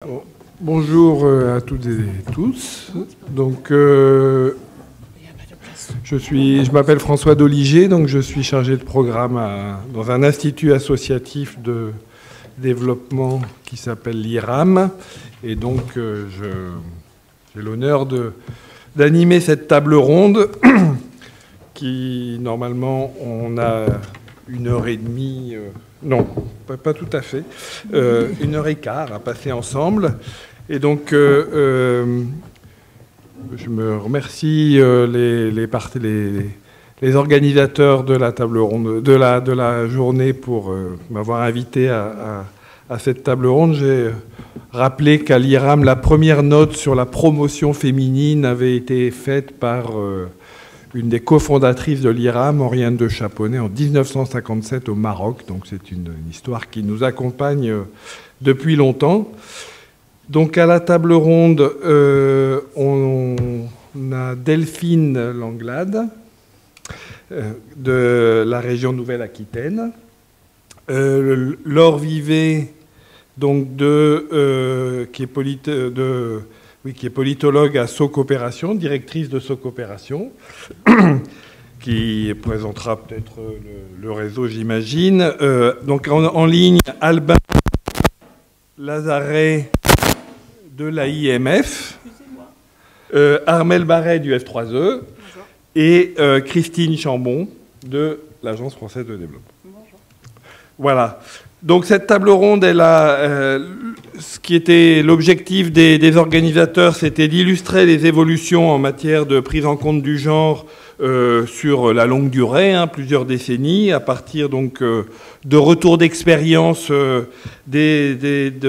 Bon, bonjour à toutes et tous. Donc, je m'appelle François Doliger, donc je suis chargé de programme dans un institut associatif de développement qui s'appelle l'IRAM. Et donc, j'ai l'honneur d'animer cette table ronde qui, normalement, on a 1h30... non, pas tout à fait. 1h15 à passer ensemble. Et donc, je me remercie les organisateurs de la table ronde, de la journée pour m'avoir invité à cette table ronde. J'ai rappelé qu'à l'IRAM, la première note sur la promotion féminine avait été faite par une des cofondatrices de l'IRAM, Oriane de Chaponnet, en 1957 au Maroc. Donc c'est une histoire qui nous accompagne depuis longtemps. Donc à la table ronde, on a Delphine Langlade de la région Nouvelle-Aquitaine, Laure Vivet, donc qui est politologue à SOCoopération, directrice de SOCoopération, qui présentera peut-être le réseau, j'imagine. Donc en ligne, Albin Lazaret de l'AIMF, Armel Barret du F3E. Bonjour. Et Christine Chambon de l'Agence française de développement. Bonjour. Voilà. Donc cette table ronde, ce qui était l'objectif des organisateurs, c'était d'illustrer les évolutions en matière de prise en compte du genre sur la longue durée, plusieurs décennies, à partir donc de retours d'expérience de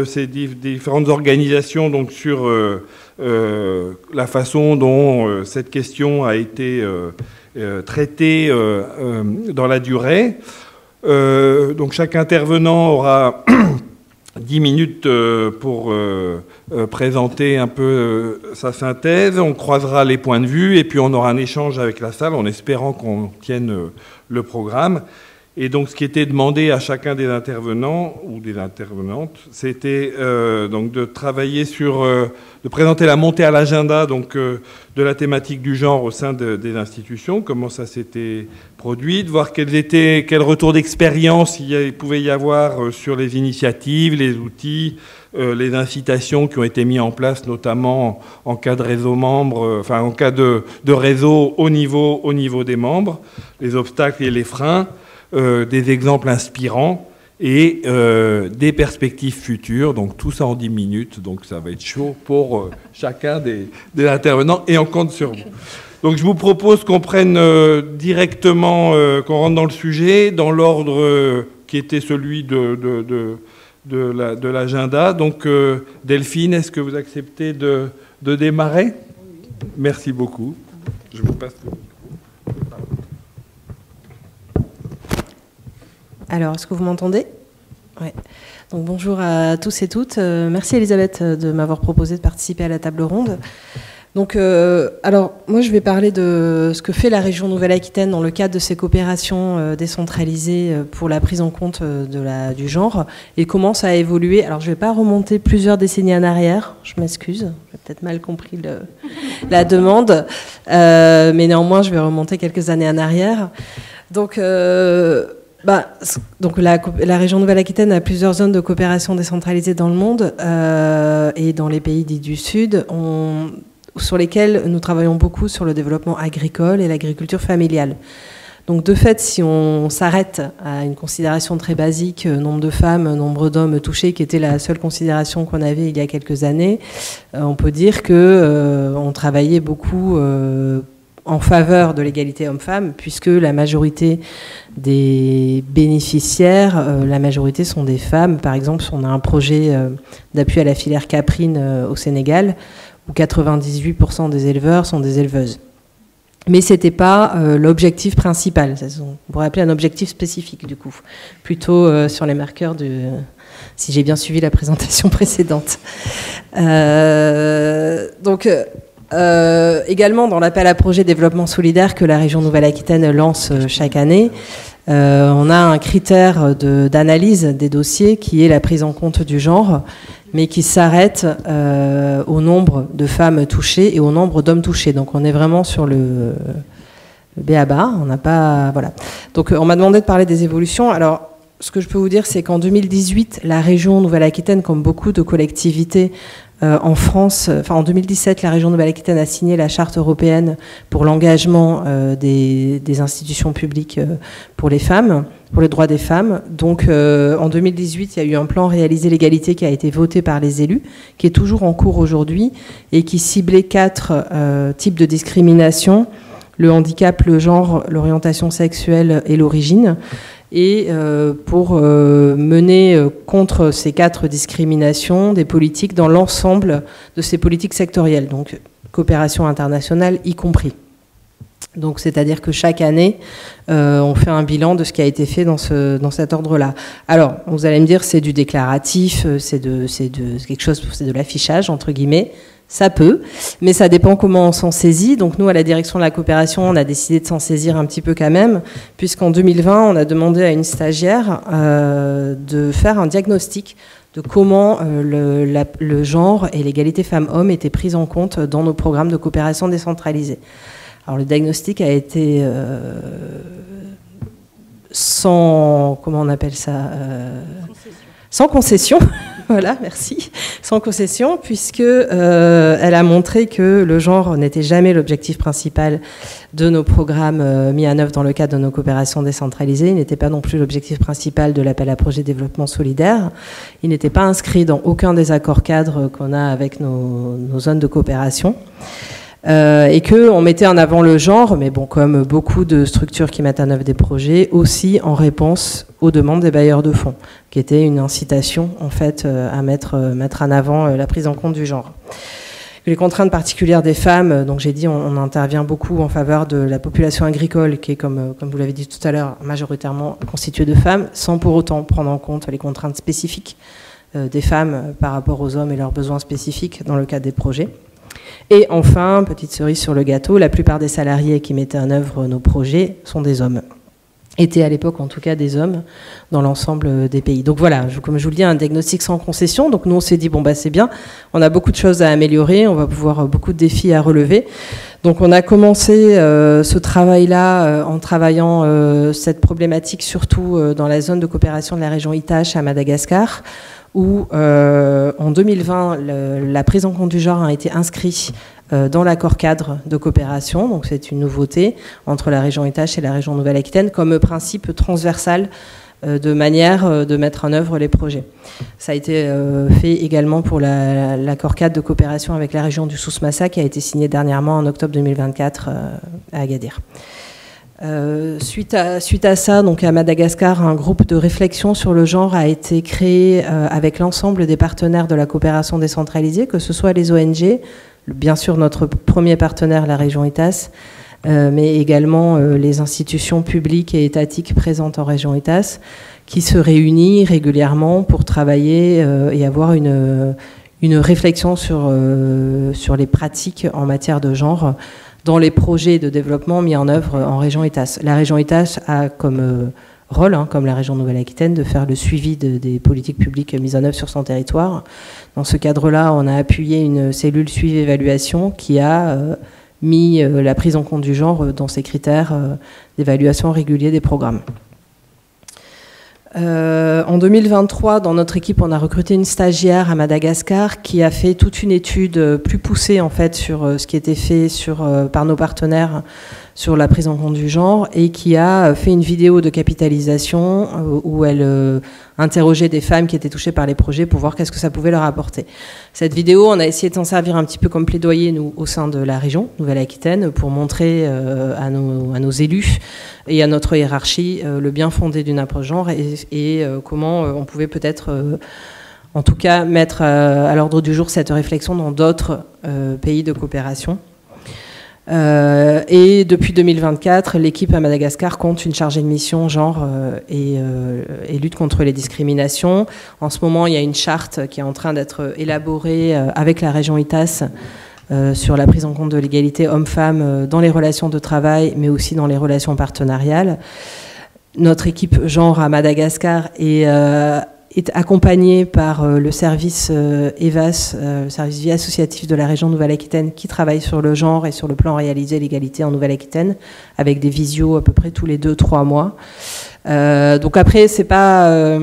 ces différentes organisations, donc sur la façon dont cette question a été traitée dans la durée. Donc chaque intervenant aura 10 minutes pour présenter un peu sa synthèse. On croisera les points de vue et puis on aura un échange avec la salle en espérant qu'on tienne le programme. Et donc ce qui était demandé à chacun des intervenants ou des intervenantes, c'était donc de travailler de présenter la montée à l'agenda donc de la thématique du genre au sein des institutions, comment ça s'était produit, de voir quel retour d'expérience il pouvait y avoir sur les initiatives, les outils, les incitations qui ont été mis en place, notamment en cas de réseau membre, enfin en cas de réseau au niveau des membres, les obstacles et les freins. Des exemples inspirants et des perspectives futures. Donc tout ça en 10 minutes. Donc ça va être chaud pour chacun des intervenants et on compte sur vous. Donc je vous propose qu'on prenne directement, qu'on rentre dans le sujet, dans l'ordre qui était celui de l'agenda. Donc Delphine, est-ce que vous acceptez de démarrer? Merci beaucoup. Je vous passe le micro. Alors, est-ce que vous m'entendez? Ouais. Donc, bonjour à tous et toutes. Merci Elisabeth de m'avoir proposé de participer à la table ronde. Donc, alors, moi, je vais parler de ce que fait la région Nouvelle-Aquitaine dans le cadre de ses coopérations décentralisées pour la prise en compte du genre et comment ça a évolué. Alors, je ne vais pas remonter plusieurs décennies en arrière, je m'excuse, j'ai peut-être mal compris la demande, mais néanmoins, je vais remonter quelques années en arrière. Donc, donc la région Nouvelle-Aquitaine a plusieurs zones de coopération décentralisées dans le monde et dans les pays dits du Sud, sur lesquels nous travaillons beaucoup sur le développement agricole et l'agriculture familiale. Donc de fait, si on s'arrête à une considération très basique, nombre de femmes, nombre d'hommes touchés, qui était la seule considération qu'on avait il y a quelques années, on peut dire qu'on travaillait beaucoup en faveur de l'égalité homme-femme, puisque la majorité des bénéficiaires, la majorité sont des femmes. Par exemple, on a un projet d'appui à la filière caprine au Sénégal, où 98% des éleveurs sont des éleveuses. Mais ce n'était pas l'objectif principal. On pourrait appeler un objectif spécifique, du coup, plutôt sur les marqueurs si j'ai bien suivi la présentation précédente. Également dans l'appel à projet développement solidaire que la région Nouvelle-Aquitaine lance chaque année, on a un critère d'analyse des dossiers qui est la prise en compte du genre, mais qui s'arrête au nombre de femmes touchées et au nombre d'hommes touchés. Donc on est vraiment sur le b.a.-ba, on n'a pas... Voilà. Donc on m'a demandé de parler des évolutions. Alors, ce que je peux vous dire, c'est qu'en 2018, la région Nouvelle-Aquitaine, comme beaucoup de collectivités en France, en 2017, la région Nouvelle-Aquitaine a signé la charte européenne pour l'engagement des institutions publiques pour les femmes, pour les droits des femmes. Donc en 2018, il y a eu un plan réalisé l'égalité qui a été voté par les élus, qui est toujours en cours aujourd'hui et qui ciblait 4 types de discrimination: le handicap, le genre, l'orientation sexuelle et l'origine. Et pour mener contre ces 4 discriminations des politiques dans l'ensemble de ces politiques sectorielles, donc coopération internationale y compris. Donc c'est-à-dire que chaque année, on fait un bilan de ce qui a été fait dans cet ordre-là. Alors, vous allez me dire, c'est du déclaratif, c'est quelque chose, c'est de l'affichage, entre guillemets. Ça peut, mais ça dépend comment on s'en saisit. Donc nous, à la direction de la coopération, on a décidé de s'en saisir un petit peu quand même, puisqu'en 2020, on a demandé à une stagiaire de faire un diagnostic de comment le genre et l'égalité femmes-hommes étaient pris en compte dans nos programmes de coopération décentralisée. Alors le diagnostic a été sans... Comment on appelle ça sans concession. Voilà, merci. Sans concession, puisque elle a montré que le genre n'était jamais l'objectif principal de nos programmes mis en œuvre dans le cadre de nos coopérations décentralisées. Il n'était pas non plus l'objectif principal de l'appel à projet développement solidaire. Il n'était pas inscrit dans aucun des accords cadres qu'on a avec nos zones de coopération. Et qu'on mettait en avant le genre, mais bon, comme beaucoup de structures qui mettent en œuvre des projets, aussi en réponse aux demandes des bailleurs de fonds, qui était une incitation en fait à mettre en avant la prise en compte du genre. Les contraintes particulières des femmes, donc j'ai dit, on intervient beaucoup en faveur de la population agricole, qui est, comme vous l'avez dit tout à l'heure, majoritairement constituée de femmes, sans pour autant prendre en compte les contraintes spécifiques des femmes par rapport aux hommes et leurs besoins spécifiques dans le cadre des projets. Et enfin, petite cerise sur le gâteau, la plupart des salariés qui mettaient en œuvre nos projets sont des hommes. Étaient à l'époque en tout cas des hommes dans l'ensemble des pays. Donc voilà, comme je vous le dis, un diagnostic sans concession. Donc nous on s'est dit, bon bah c'est bien, on a beaucoup de choses à améliorer, on va pouvoir beaucoup de défis à relever. Donc on a commencé ce travail-là en travaillant cette problématique surtout dans la zone de coopération de la région Itache à Madagascar, où en 2020, la prise en compte du genre a été inscrite dans l'accord cadre de coopération, donc c'est une nouveauté entre la région Itache et la région Nouvelle-Aquitaine, comme principe transversal de manière de mettre en œuvre les projets. Ça a été fait également pour l'accord cadre de coopération avec la région du Souss-Massa, qui a été signé dernièrement en octobre 2024 à Agadir. Suite à ça, donc à Madagascar, un groupe de réflexion sur le genre a été créé avec l'ensemble des partenaires de la coopération décentralisée, que ce soit les ONG, bien sûr notre premier partenaire, la région ITAS, mais également les institutions publiques et étatiques présentes en région ITAS, qui se réunissent régulièrement pour travailler et avoir une réflexion sur les pratiques en matière de genre dans les projets de développement mis en œuvre en région ITAS. La région ITAS a comme rôle, comme la région Nouvelle-Aquitaine, de faire le suivi des politiques publiques mises en œuvre sur son territoire. Dans ce cadre-là, on a appuyé une cellule suivi-évaluation qui a mis la prise en compte du genre dans ses critères d'évaluation réguliers des programmes. En 2023, dans notre équipe, on a recruté une stagiaire à Madagascar qui a fait toute une étude plus poussée en fait sur ce qui était fait par nos partenaires sur la prise en compte du genre et qui a fait une vidéo de capitalisation où elle interrogeait des femmes qui étaient touchées par les projets pour voir qu'est-ce que ça pouvait leur apporter. Cette vidéo, on a essayé de s'en servir un petit peu comme plaidoyer, nous, au sein de la région Nouvelle-Aquitaine, pour montrer à nos élus et à notre hiérarchie le bien fondé d'une approche genre et comment on pouvait peut-être, en tout cas, mettre à l'ordre du jour cette réflexion dans d'autres pays de coopération. Et depuis 2024, l'équipe à Madagascar compte une chargée de mission genre et lutte contre les discriminations. En ce moment, il y a une charte qui est en train d'être élaborée avec la région ITAS sur la prise en compte de l'égalité homme-femme dans les relations de travail, mais aussi dans les relations partenariales. Notre équipe genre à Madagascar est est accompagné par le service EVAS, le service vie associative de la région Nouvelle-Aquitaine, qui travaille sur le genre et sur le plan réalisé l'égalité en Nouvelle-Aquitaine, avec des visios à peu près tous les 2-3 mois. Donc après, c'est pas...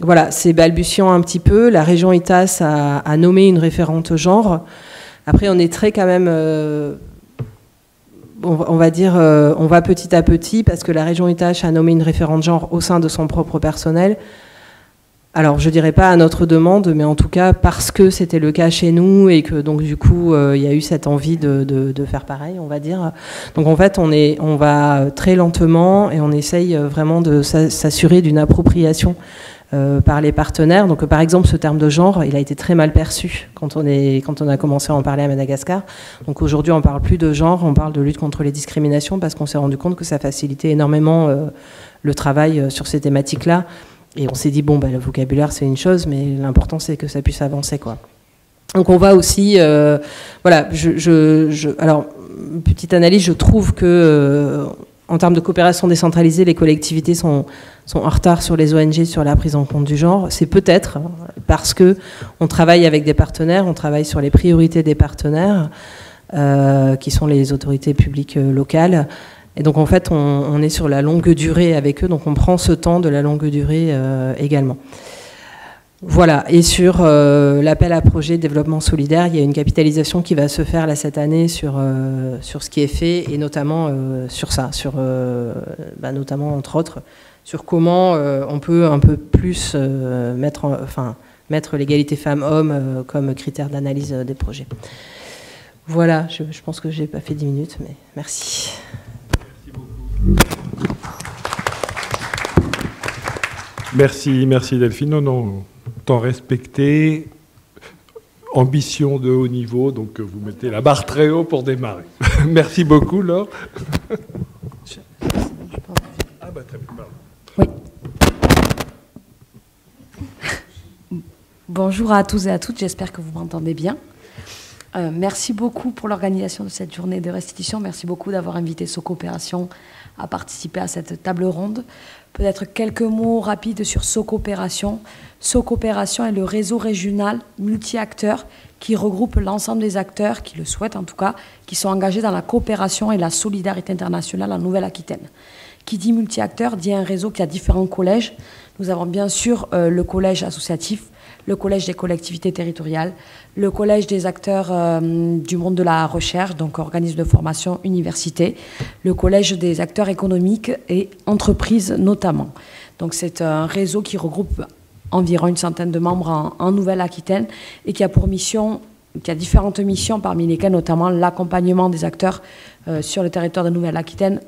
voilà, c'est balbutiant un petit peu. La région ITAS a nommé une référente genre. Après, on est très quand même... on va dire, on va petit à petit, parce que la région ITAS a nommé une référente genre au sein de son propre personnel. Alors, je dirais pas à notre demande, mais en tout cas parce que c'était le cas chez nous et que donc du coup, il y a eu cette envie de faire pareil, on va dire. Donc en fait, on va très lentement et on essaye vraiment de s'assurer d'une appropriation par les partenaires. Donc par exemple, ce terme de genre, il a été très mal perçu quand on a commencé à en parler à Madagascar. Donc aujourd'hui, on parle plus de genre, on parle de lutte contre les discriminations, parce qu'on s'est rendu compte que ça facilitait énormément le travail sur ces thématiques-là. Et on s'est dit, bon, le vocabulaire, c'est une chose, mais l'important, c'est que ça puisse avancer, quoi. Donc on va aussi... voilà, alors, petite analyse, je trouve que, en termes de coopération décentralisée, les collectivités sont en retard sur les ONG, sur la prise en compte du genre. C'est peut-être parce qu'on travaille avec des partenaires, on travaille sur les priorités des partenaires, qui sont les autorités publiques locales. Et donc en fait, on est sur la longue durée avec eux, donc on prend ce temps de la longue durée également. Voilà, et sur l'appel à projet développement solidaire, il y a une capitalisation qui va se faire là cette année sur ce qui est fait, et notamment sur ça, notamment entre autres, sur comment on peut un peu plus mettre l'égalité femmes-hommes comme critère d'analyse des projets. Voilà, je pense que j'ai pas fait 10 minutes, mais merci. Merci Delphine. Non, temps respecté, ambition de haut niveau, donc vous mettez la barre très haut pour démarrer. Merci beaucoup, Laure. Ah bah très bien, pardon. Oui. Bonjour à tous et à toutes, j'espère que vous m'entendez bien. Merci beaucoup pour l'organisation de cette journée de restitution. Merci beaucoup d'avoir invité Socopération à participer à cette table ronde. Peut-être quelques mots rapides sur Socopération. Socopération est le réseau régional multi-acteurs qui regroupe l'ensemble des acteurs, qui le souhaitent en tout cas, qui sont engagés dans la coopération et la solidarité internationale en Nouvelle-Aquitaine. Qui dit multi-acteurs dit un réseau qui a différents collèges. Nous avons bien sûr le collège associatif, le collège des collectivités territoriales, le collège des acteurs du monde de la recherche, donc organismes de formation, universités, le collège des acteurs économiques et entreprises notamment. Donc c'est un réseau qui regroupe environ une centaine de membres en Nouvelle-Aquitaine et qui a pour mission, qui a différentes missions, parmi lesquelles notamment l'accompagnement des acteurs sur le territoire de Nouvelle-Aquitaine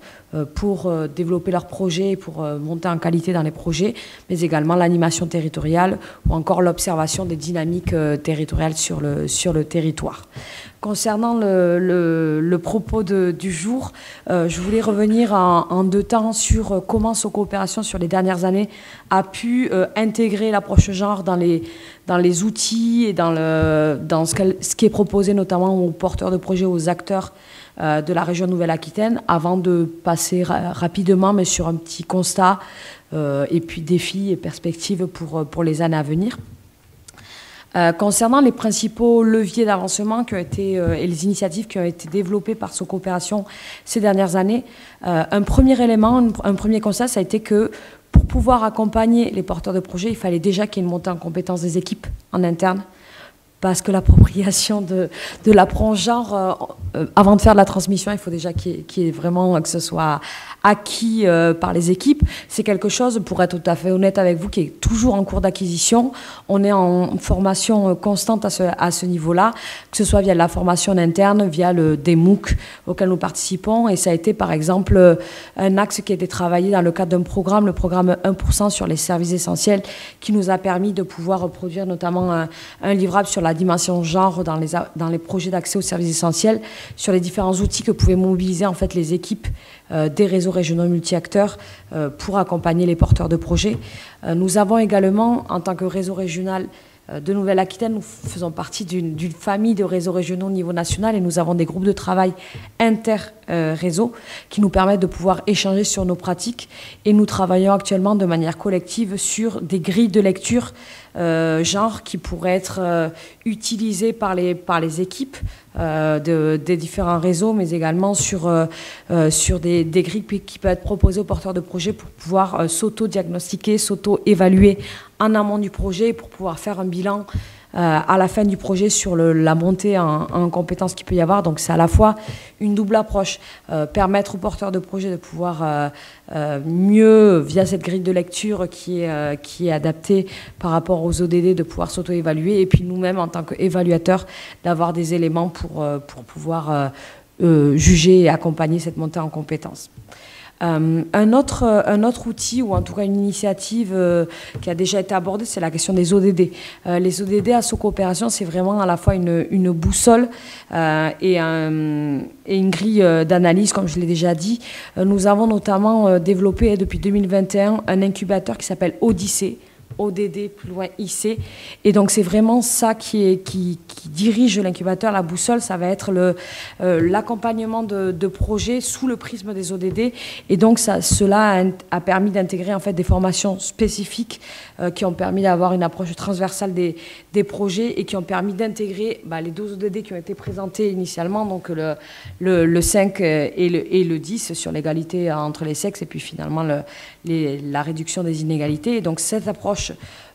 pour développer leurs projets, pour monter en qualité dans les projets, mais également l'animation territoriale ou encore l'observation des dynamiques territoriales sur le territoire. Concernant le propos du jour, je voulais revenir en deux temps sur comment Socopération, sur les dernières années, a pu intégrer l'approche genre dans les outils et dans ce qui est proposé notamment aux porteurs de projets, aux acteurs de la région Nouvelle-Aquitaine, avant de passer rapidement, mais sur un petit constat, et puis défis et perspectives pour les années à venir. Concernant les principaux leviers d'avancement qui ont été, et les initiatives qui ont été développées par Socopération ces dernières années, un premier élément, un premier constat, ça a été que pour pouvoir accompagner les porteurs de projets, il fallait déjà qu'il y ait une montée en compétence des équipes en interne, parce que l'appropriation de l'approche genre, avant de faire de la transmission, il faut déjà qu'il y ait vraiment, que ce soit acquis par les équipes. C'est quelque chose, pour être tout à fait honnête avec vous, qui est toujours en cours d'acquisition. On est en formation constante à ce niveau-là, que ce soit via la formation interne, via des MOOC auxquels nous participons. Et ça a été, par exemple, un axe qui a été travaillé dans le cadre d'un programme, le programme 1% sur les services essentiels, qui nous a permis de pouvoir produire notamment un livrable sur la dimension genre dans les projets d'accès aux services essentiels, sur les différents outils que pouvaient mobiliser en fait les équipes des réseaux régionaux multi-acteurs pour accompagner les porteurs de projets. Nous avons également, en tant que réseau régional, de Nouvelle-Aquitaine, nous faisons partie d'une famille de réseaux régionaux au niveau national et nous avons des groupes de travail inter-réseaux qui nous permettent de pouvoir échanger sur nos pratiques. Et nous travaillons actuellement de manière collective sur des grilles de lecture genre qui pourraient être utilisées par les équipes des différents réseaux, mais également sur des grilles qui peuvent être proposées aux porteurs de projets pour pouvoir s'auto-diagnostiquer, s'auto-évaluer en amont du projet pour pouvoir faire un bilan à la fin du projet sur la montée en compétences qu'il peut y avoir. Donc c'est à la fois une double approche, permettre aux porteurs de projets de pouvoir mieux, via cette grille de lecture qui est adaptée par rapport aux ODD, de pouvoir s'auto-évaluer, et puis nous-mêmes en tant qu'évaluateurs d'avoir des éléments pour pouvoir juger et accompagner cette montée en compétences. Un autre outil, ou en tout cas une initiative qui a déjà été abordée, c'est la question des ODD. Les ODD à SOCOopération, c'est vraiment à la fois une boussole et une grille d'analyse, comme je l'ai déjà dit. Nous avons notamment développé depuis 2021 un incubateur qui s'appelle Odyssée, ODD plus loin IC, et donc c'est vraiment ça qui dirige l'incubateur, la boussole. Ça va être l'accompagnement de projets sous le prisme des ODD, et donc cela a permis d'intégrer en fait des formations spécifiques qui ont permis d'avoir une approche transversale des projets et qui ont permis d'intégrer les 12 ODD qui ont été présentés initialement, donc le 5 et le 10 sur l'égalité entre les sexes, et puis finalement la réduction des inégalités. Et donc cette approche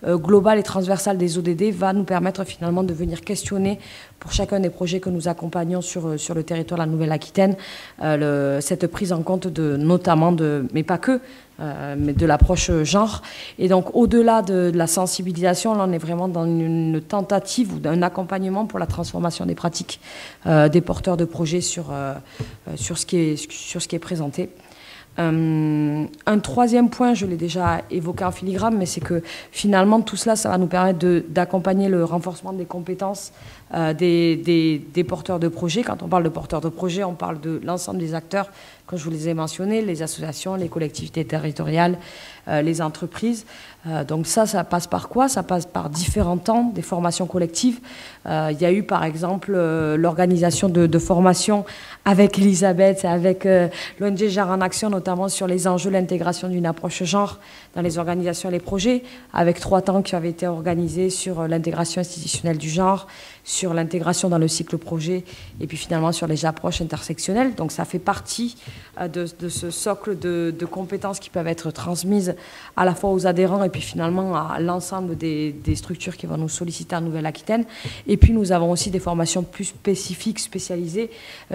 globale et transversale des ODD va nous permettre finalement de venir questionner pour chacun des projets que nous accompagnons sur le territoire de la Nouvelle-Aquitaine cette prise en compte notamment mais pas que, mais de l'approche genre. Et donc au-delà de la sensibilisation, là on est vraiment dans une tentative ou d'un accompagnement pour la transformation des pratiques des porteurs de projets sur ce qui est présenté. Un troisième point, je l'ai déjà évoqué en filigrane, mais c'est que finalement tout cela, ça va nous permettre d'accompagner le renforcement des compétences des porteurs de projets. Quand on parle de porteurs de projets, on parle de l'ensemble des acteurs, comme je vous les ai mentionnés, les associations, les collectivités territoriales, les entreprises. Donc ça passe par quoi? Ça passe par différents temps, des formations collectives. Il y a eu par exemple l'organisation de formations avec Elisabeth et avec l'ONG Genre en Action, notamment sur les enjeux de l'intégration d'une approche genre dans les organisations et les projets, avec 3 temps qui avaient été organisés sur l'intégration institutionnelle du genre, sur l'intégration dans le cycle projet, et puis finalement sur les approches intersectionnelles. Donc ça fait partie de ce socle de compétences qui peuvent être transmises à la fois aux adhérents et puis finalement à l'ensemble des structures qui vont nous solliciter en Nouvelle-Aquitaine. Et puis nous avons aussi des formations plus spécifiques, spécialisées,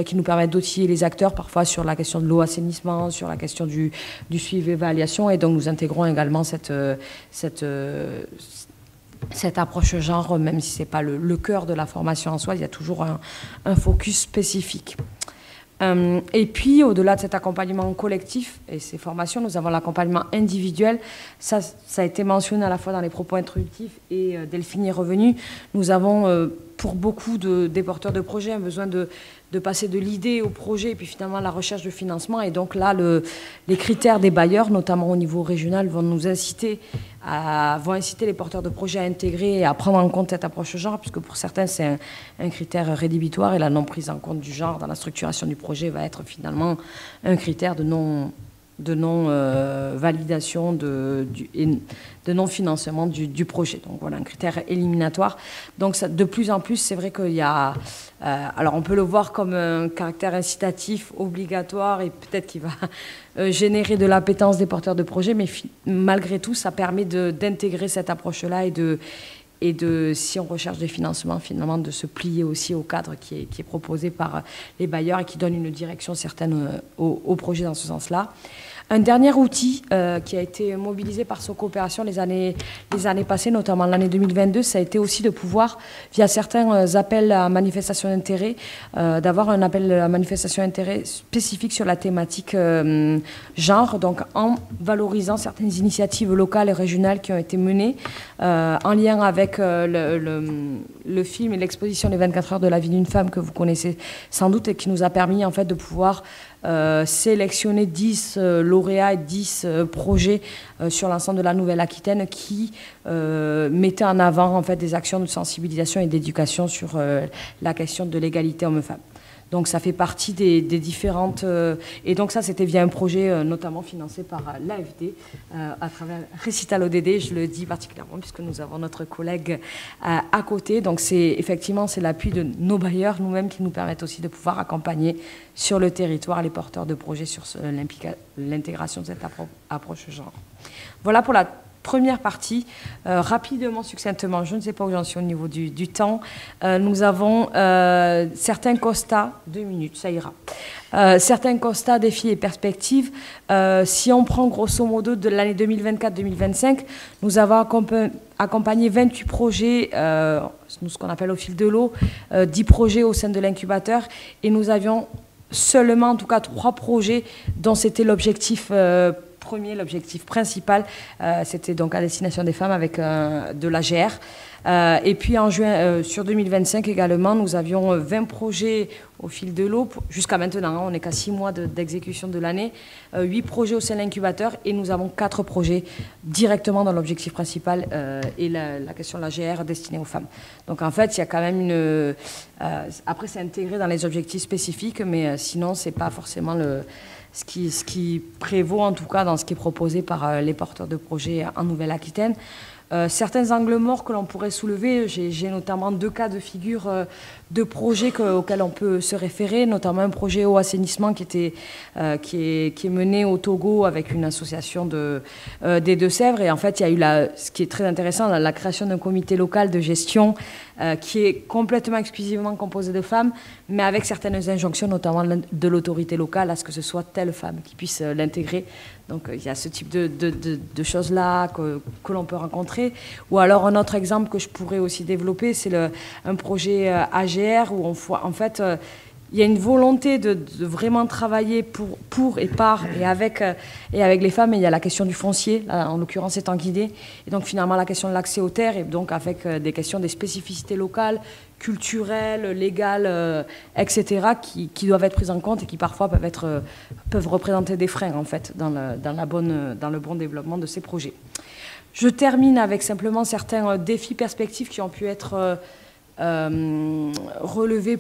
qui nous permettent d'outiller les acteurs, parfois sur la question de l'eau, assainissement, sur la question du suivi évaluation, et donc nous intégrons également cette approche genre, même si ce n'est pas le cœur de la formation en soi, il y a toujours un focus spécifique. Et puis, au-delà de cet accompagnement collectif et ces formations, nous avons l'accompagnement individuel. Ça a été mentionné à la fois dans les propos introductifs et Delphine y est revenue. Nous avons, pour beaucoup des porteurs de projets, un besoin de passer de l'idée au projet et puis finalement la recherche de financement. Et donc là, les critères des bailleurs, notamment au niveau régional, vont inciter les porteurs de projets à intégrer et à prendre en compte cette approche genre, puisque pour certains, c'est un critère rédhibitoire, et la non prise en compte du genre dans la structuration du projet va être finalement un critère de non-validation, de non-financement du projet. Donc voilà, un critère éliminatoire. Donc ça, de plus en plus, c'est vrai qu'il y a... alors on peut le voir comme un caractère incitatif, obligatoire, et peut-être qu'il va générer de l'appétence des porteurs de projets, mais malgré tout, ça permet d'intégrer cette approche-là et si on recherche des financements, finalement, de se plier aussi au cadre qui est proposé par les bailleurs et qui donne une direction certaine au projet dans ce sens-là. Un dernier outil qui a été mobilisé par SOCOopération les années passées, notamment l'année 2022, ça a été aussi de pouvoir, via certains appels à manifestation d'intérêt, d'avoir un appel à manifestation d'intérêt spécifique sur la thématique genre, donc en valorisant certaines initiatives locales et régionales qui ont été menées en lien avec le film et l'exposition des 24 heures de la vie d'une femme que vous connaissez sans doute, et qui nous a permis en fait de pouvoir sélectionner 10 lots lauréats et 10 projets sur l'ensemble de la Nouvelle-Aquitaine qui mettaient en avant en fait, des actions de sensibilisation et d'éducation sur la question de l'égalité homme-femme. Donc ça fait partie des différentes... et donc ça, c'était via un projet notamment financé par l'AFD à travers Récital ODD, je le dis particulièrement puisque nous avons notre collègue à côté. Donc effectivement, c'est l'appui de nos bailleurs nous-mêmes qui nous permettent aussi de pouvoir accompagner sur le territoire les porteurs de projets sur l'intégration de cette approche genre. Voilà pour la première partie. Rapidement, succinctement, je ne sais pas où j'en suis au niveau du temps. Nous avons certains constats, 2 minutes, ça ira. Certains constats, défis et perspectives. Si on prend grosso modo de l'année 2024-2025, nous avons accompagné 28 projets, ce qu'on appelle au fil de l'eau, 10 projets au sein de l'incubateur, et nous avions seulement, en tout cas, 3 projets dont c'était l'objectif premier, l'objectif principal, c'était donc à destination des femmes avec de l'AGR. Et puis en juin, sur 2025 également, nous avions 20 projets au fil de l'eau, jusqu'à maintenant, hein, on n'est qu'à 6 mois d'exécution de l'année, 8 projets au sein de l'incubateur et nous avons 4 projets directement dans l'objectif principal et la question de l'AGR destinée aux femmes. Donc en fait, il y a quand même une... après, c'est intégré dans les objectifs spécifiques, mais sinon, ce n'est pas forcément ce qui prévaut en tout cas dans ce qui est proposé par les porteurs de projets en Nouvelle-Aquitaine. Certains angles morts que l'on pourrait soulever, j'ai notamment 2 cas de figure de projets auxquels on peut se référer, notamment un projet eau assainissement qui est mené au Togo avec une association des Deux-Sèvres. Et en fait, il y a eu ce qui est très intéressant, la création d'un comité local de gestion qui est complètement exclusivement composé de femmes, mais avec certaines injonctions, notamment de l'autorité locale, à ce que ce soit telle femme qui puisse l'intégrer. Donc il y a ce type de choses-là que l'on peut rencontrer. Ou alors un autre exemple que je pourrais aussi développer, c'est un projet AGR où en fait il y a une volonté de vraiment travailler pour et par et avec les femmes. Et il y a la question du foncier, là, en l'occurrence étant guidée. Et donc finalement la question de l'accès aux terres et donc avec des questions des spécificités locales, culturelles, légales, etc., qui doivent être prises en compte et qui parfois peuvent représenter des freins en fait dans le bon développement de ces projets. Je termine avec simplement certains défis perspectives qui ont pu être relevés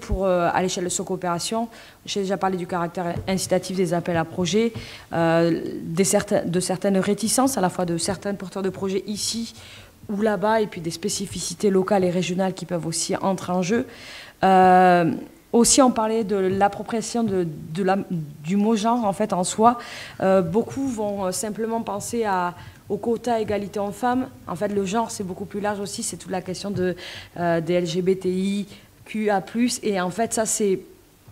à l'échelle de Socopération. J'ai déjà parlé du caractère incitatif des appels à projets, de certaines réticences à la fois de certains porteurs de projets ici ou là-bas, et puis des spécificités locales et régionales qui peuvent aussi entrer en jeu. Aussi, on parlait de l'appropriation du mot genre en fait en soi. Beaucoup vont simplement penser au quota égalité hommes-femmes. En fait, le genre, c'est beaucoup plus large aussi. C'est toute la question des LGBTI, QA+. Et en fait, ça,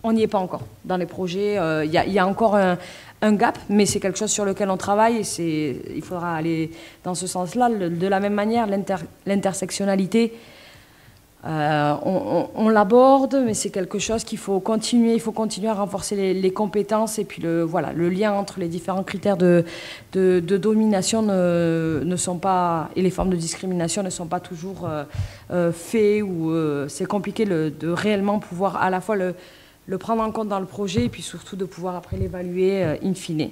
on n'y est pas encore dans les projets. Il y a encore un gap, mais c'est quelque chose sur lequel on travaille et il faudra aller dans ce sens-là. De la même manière, l'intersectionnalité, on l'aborde, mais c'est quelque chose qu'il faut continuer. Il faut continuer à renforcer les compétences et puis le lien entre les différents critères de domination ne sont pas, et les formes de discrimination ne sont pas toujours faits ou c'est compliqué de réellement pouvoir à la fois le prendre en compte dans le projet et puis surtout de pouvoir après l'évaluer in fine.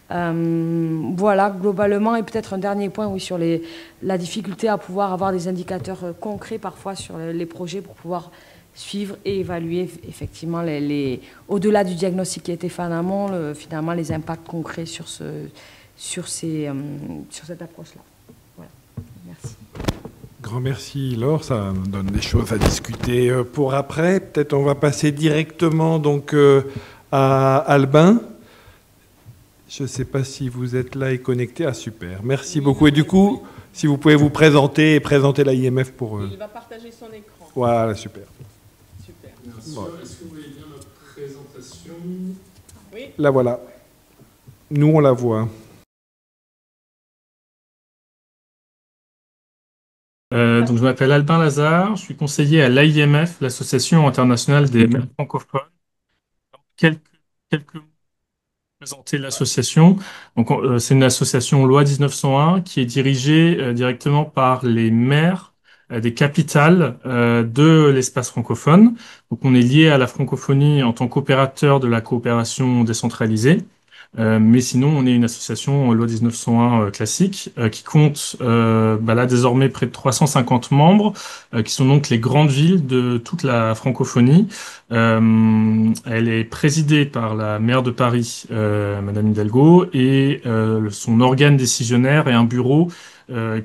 Voilà, globalement, et peut-être un dernier point, oui, sur la difficulté à pouvoir avoir des indicateurs concrets parfois sur les projets pour pouvoir suivre et évaluer effectivement au-delà du diagnostic qui a été fait en amont, finalement les impacts concrets sur cette approche-là. Voilà, merci. Grand merci Laure, ça nous donne des choses à discuter pour après. Peut-être on va passer directement donc à Albin. Je ne sais pas si vous êtes là et connecté. Ah super, merci beaucoup. Et du coup, si vous pouvez vous présenter et présenter la IMF pour... Il va partager son écran. Voilà, super. Super. Bien sûr. Est-ce que vous voyez bien notre présentation? Oui. La voilà. Nous, on la voit. Donc, je m'appelle Albin Lazare, je suis conseiller à l'AIMF, l'Association internationale des mères francophones. Quelques mots pour présenter l'association. Donc, c'est une association loi 1901 qui est dirigée directement par les maires des capitales de l'espace francophone. Donc, on est lié à la francophonie en tant qu'opérateur de la coopération décentralisée. Mais sinon, on est une association loi 1901 classique qui compte là désormais près de 350 membres, qui sont donc les grandes villes de toute la francophonie. Elle est présidée par la maire de Paris, Madame Hidalgo, et son organe décisionnaire est un bureau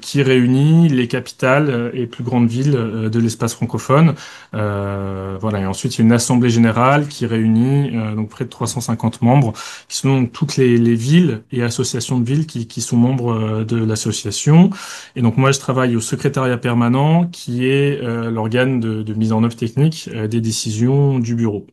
qui réunit les capitales et plus grandes villes de l'espace francophone. Voilà. Et ensuite, il y a une assemblée générale qui réunit donc près de 350 membres, qui sont donc toutes les villes et associations de villes qui sont membres de l'association. Et donc moi, je travaille au secrétariat permanent, qui est l'organe de mise en œuvre technique des décisions du bureau.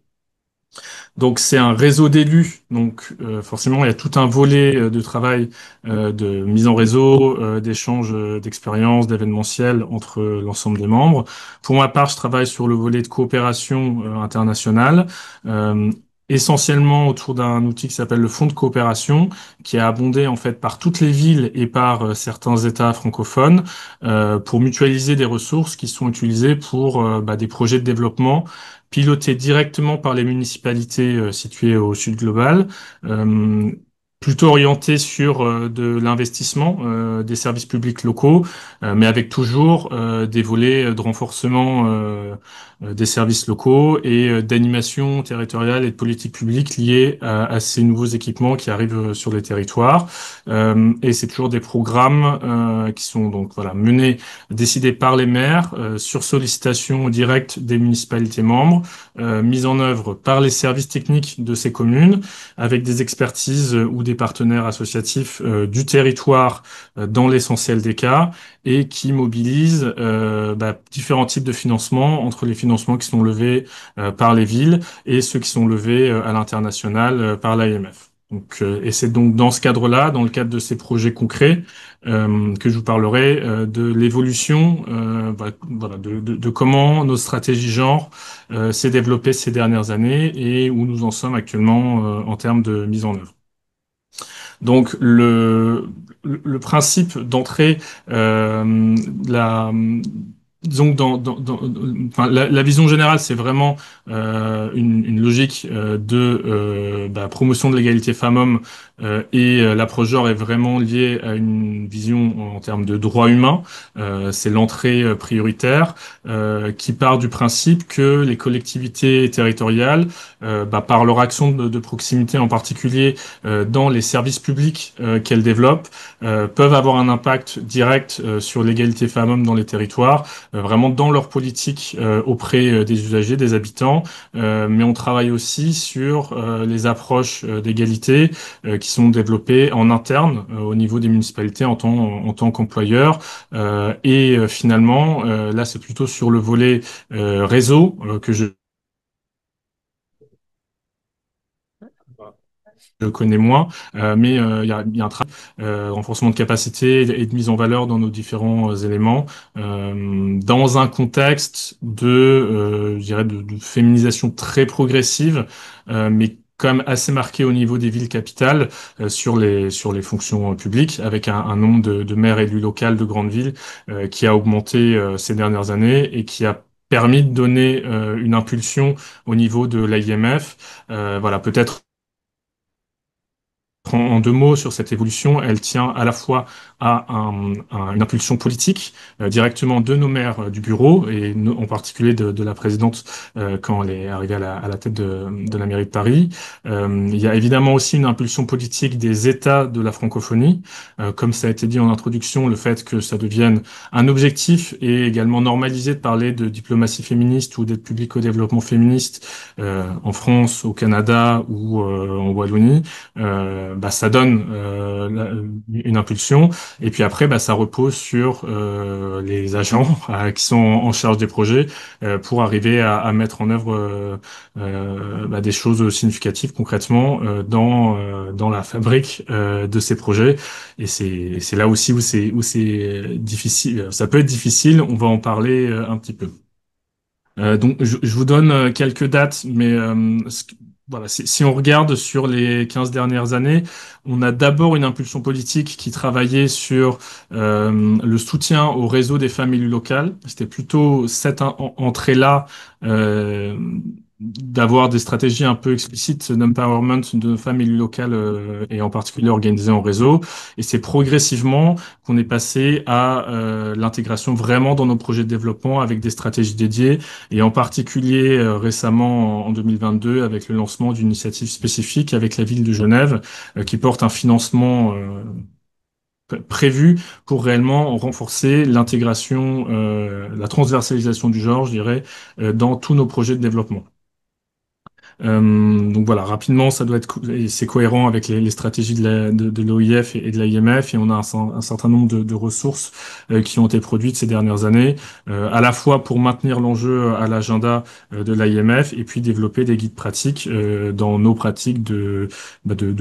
Donc c'est un réseau d'élus, donc forcément il y a tout un volet de travail de mise en réseau, d'échange d'expériences, d'événementiel entre l'ensemble des membres. Pour ma part, je travaille sur le volet de coopération internationale, euh, essentiellement autour d'un outil qui s'appelle le Fonds de coopération, qui est abondé en fait par toutes les villes et par certains États francophones pour mutualiser des ressources qui sont utilisées pour des projets de développement piloté directement par les municipalités situées au sud global, euh, plutôt orienté sur de l'investissement des services publics locaux, mais avec toujours des volets de renforcement des services locaux et d'animation territoriale et de politique publique liées à ces nouveaux équipements qui arrivent sur les territoires. Et c'est toujours des programmes qui sont donc voilà menés, décidés par les maires sur sollicitation directe des municipalités membres, mise en œuvre par les services techniques de ces communes, avec des expertises ou des partenaires associatifs du territoire dans l'essentiel des cas, et qui mobilisent différents types de financements, entre les financements qui sont levés par les villes et ceux qui sont levés à l'international par l'AMF. Donc, et c'est donc dans ce cadre-là, dans le cadre de ces projets concrets, que je vous parlerai de l'évolution, voilà, de comment notre stratégie genre s'est développée ces dernières années et où nous en sommes actuellement en termes de mise en œuvre. Donc le principe d'entrée, la disons que enfin, la vision générale, c'est vraiment une logique promotion de l'égalité femmes-hommes et l'approche genre est vraiment liée à une vision en termes de droits humains. C'est l'entrée prioritaire qui part du principe que les collectivités territoriales, par leur action de proximité en particulier dans les services publics qu'elles développent, peuvent avoir un impact direct sur l'égalité femmes-hommes dans les territoires, vraiment dans leur politique auprès des usagers, des habitants, mais on travaille aussi sur les approches d'égalité qui sont développées en interne au niveau des municipalités en tant qu'employeur. Finalement, là, c'est plutôt sur le volet réseau que je connais moins, mais il y a un travail renforcement de capacité et de mise en valeur dans nos différents éléments, dans un contexte je dirais de féminisation très progressive, mais quand même assez marqué au niveau des villes capitales sur les fonctions publiques, avec un nombre de maires élus locaux de grandes villes qui a augmenté ces dernières années et qui a permis de donner une impulsion au niveau de l'AIMF. Voilà, peut-être en deux mots sur cette évolution, elle tient à la fois à une impulsion politique directement de nos maires du bureau et en particulier de la présidente quand elle est arrivée à la tête de la mairie de Paris. Il y a évidemment aussi une impulsion politique des États de la francophonie, comme ça a été dit en introduction, le fait que ça devienne un objectif et également normalisé de parler de diplomatie féministe ou d'aide publique au développement féministe en France, au Canada ou en Wallonie. Ça donne une impulsion et puis après ça repose sur les agents qui sont en charge des projets pour arriver à mettre en œuvre des choses significatives concrètement dans la fabrique de ces projets et c'est là aussi où c'est difficile, ça peut être difficile, on va en parler un petit peu. Donc, je vous donne quelques dates, mais voilà, si on regarde sur les 15 dernières années, on a d'abord une impulsion politique qui travaillait sur le soutien au réseau des femmes élues locales. C'était plutôt cette entrée-là d'avoir des stratégies un peu explicites d'empowerment de femmes élues locales et en particulier organisées en réseau. Et c'est progressivement qu'on est passé à l'intégration vraiment dans nos projets de développement avec des stratégies dédiées et en particulier récemment en 2022 avec le lancement d'une initiative spécifique avec la ville de Genève qui porte un financement prévu pour réellement renforcer l'intégration, la transversalisation du genre, je dirais, dans tous nos projets de développement. Donc voilà, rapidement, ça doit être et c'est cohérent avec les stratégies de l'OIF et de l'IMF, et on a un certain nombre de ressources qui ont été produites ces dernières années, à la fois pour maintenir l'enjeu à l'agenda de l'IMF et puis développer des guides pratiques dans nos pratiques de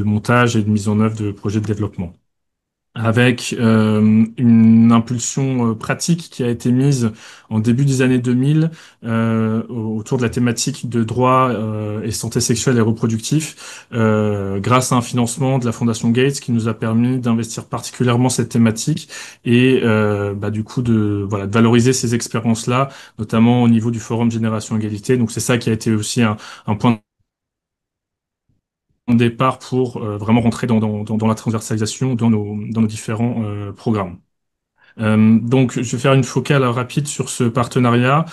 montage et de mise en œuvre de projets de développement avec une impulsion pratique qui a été mise en début des années 2000 autour de la thématique de droit et santé sexuelle et reproductif, grâce à un financement de la Fondation Gates qui nous a permis d'investir particulièrement cette thématique et du coup de valoriser ces expériences-là, notamment au niveau du Forum Génération Égalité. Donc c'est ça qui a été aussi un point de départ pour vraiment rentrer dans la transversalisation dans nos différents programmes. Donc, je vais faire une focale rapide sur ce partenariat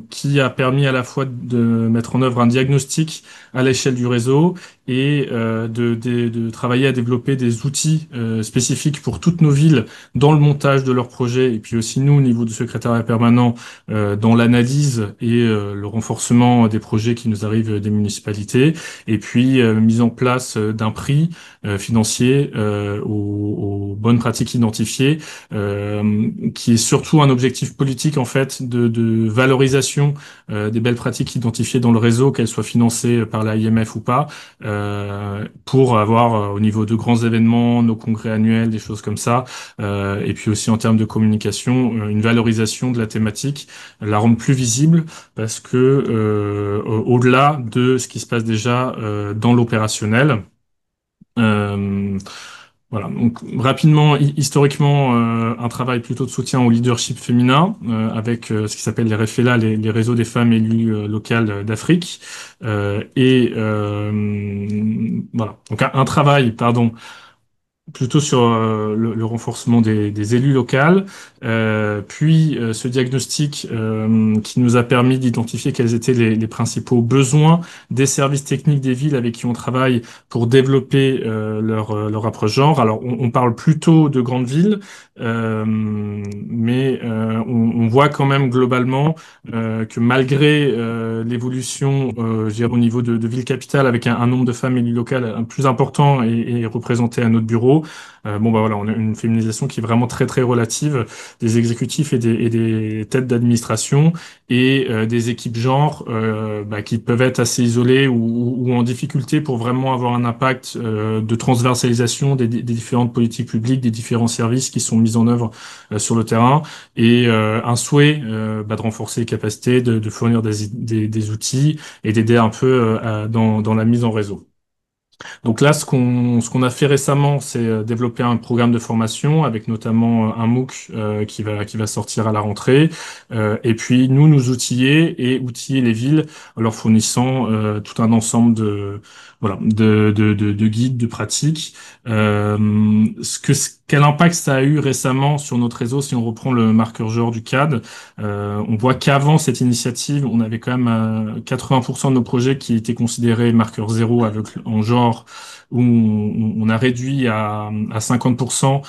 qui a permis à la fois de mettre en œuvre un diagnostic à l'échelle du réseau et de travailler à développer des outils spécifiques pour toutes nos villes dans le montage de leurs projets et puis aussi nous, au niveau du secrétariat permanent, dans l'analyse et le renforcement des projets qui nous arrivent des municipalités et puis mise en place d'un prix financier aux bonnes pratiques identifiées qui est surtout un objectif politique en fait de valorisation des belles pratiques identifiées dans le réseau, qu'elles soient financées par la IMF ou pas, pour avoir au niveau de grands événements, nos congrès annuels, des choses comme ça, et puis aussi en termes de communication, une valorisation de la thématique, la rendre plus visible parce que au-delà de ce qui se passe déjà dans l'opérationnel. Euh, voilà, donc rapidement, historiquement, un travail plutôt de soutien au leadership féminin, avec ce qui s'appelle les REFELA, les réseaux des femmes élues locales d'Afrique. Voilà, donc un travail, pardon, plutôt sur le renforcement des élus locaux, puis ce diagnostic qui nous a permis d'identifier quels étaient les principaux besoins des services techniques des villes avec qui on travaille pour développer leur approche genre. Alors on parle plutôt de grandes villes, mais on voit quand même globalement que malgré l'évolution je dirais, au niveau de ville capitale avec un nombre de femmes élues locales plus important et représenté à notre bureau, voilà, on a une féminisation qui est vraiment très très relative des exécutifs et des têtes d'administration et des équipes genre qui peuvent être assez isolées ou en difficulté pour vraiment avoir un impact de transversalisation des différentes politiques publiques, des différents services qui sont mis en œuvre sur le terrain et un souhait de renforcer les capacités, de fournir des outils et d'aider un peu dans la mise en réseau. Donc là, ce qu'on a fait récemment, c'est développer un programme de formation avec notamment un MOOC qui va sortir à la rentrée, et puis nous outiller et outiller les villes en leur fournissant tout un ensemble de guides, de pratiques. Quel impact ça a eu récemment sur notre réseau si on reprend le marqueur genre du CAD, on voit qu'avant cette initiative, on avait quand même 80% de nos projets qui étaient considérés marqueur zéro en genre, où on a réduit à 50%,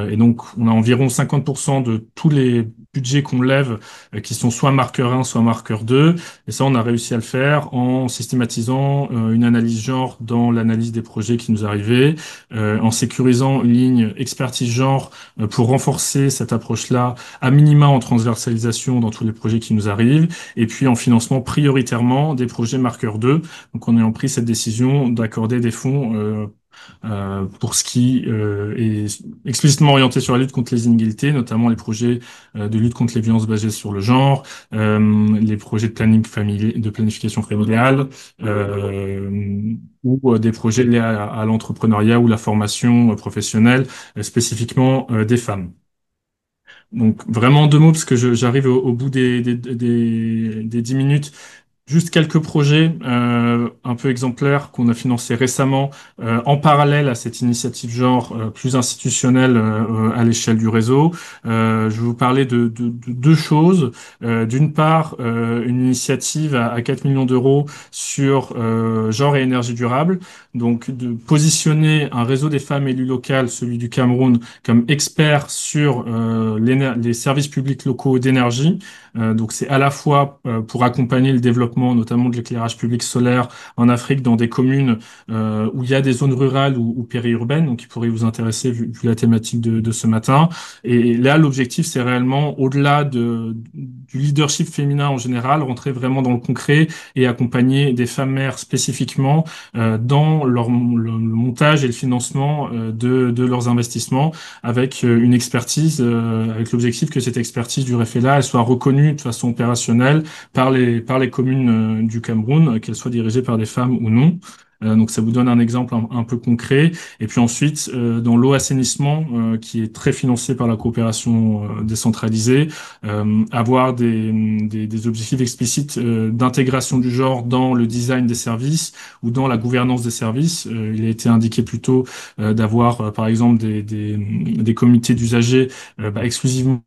et donc on a environ 50% de tous les budgets qu'on lève qui sont soit marqueur 1, soit marqueur 2, et ça on a réussi à le faire en systématisant une analyse genre dans l'analyse des projets qui nous arrivaient, en sécurisant une ligne expertise genre pour renforcer cette approche-là à minima en transversalisation dans tous les projets qui nous arrivent, et puis en financement prioritairement des projets marqueurs 2. Donc en ayant pris cette décision d'accorder des fonds pour ce qui est explicitement orienté sur la lutte contre les inégalités, notamment les projets de lutte contre les violences basées sur le genre, les projets de planification familiale, ou des projets liés à l'entrepreneuriat ou la formation professionnelle, spécifiquement des femmes. Donc vraiment en deux mots, parce que j'arrive au bout des 10 minutes. Juste quelques projets un peu exemplaires qu'on a financés récemment en parallèle à cette initiative genre plus institutionnelle à l'échelle du réseau. Je vais vous parler de deux choses. D'une part, une initiative à 4 millions d'euros sur genre et énergie durable. Donc, de positionner un réseau des femmes élues locales, celui du Cameroun, comme expert sur les services publics locaux d'énergie. Donc c'est à la fois pour accompagner le développement notamment de l'éclairage public solaire en Afrique dans des communes où il y a des zones rurales ou périurbaines, donc qui pourrait vous intéresser vu la thématique de ce matin. Et là, l'objectif, c'est réellement, au-delà du leadership féminin en général, rentrer vraiment dans le concret et accompagner des femmes mères spécifiquement dans le montage et le financement de leurs investissements avec une expertise, avec l'objectif que cette expertise du REFELA elle soit reconnue de façon opérationnelle par les communes du Cameroun, qu'elles soient dirigées par des femmes ou non. Donc ça vous donne un exemple un peu concret. Et puis ensuite, dans l'eau assainissement, qui est très financé par la coopération décentralisée, avoir des objectifs explicites d'intégration du genre dans le design des services ou dans la gouvernance des services. Il a été indiqué plus tôt d'avoir, par exemple, des comités d'usagers exclusivement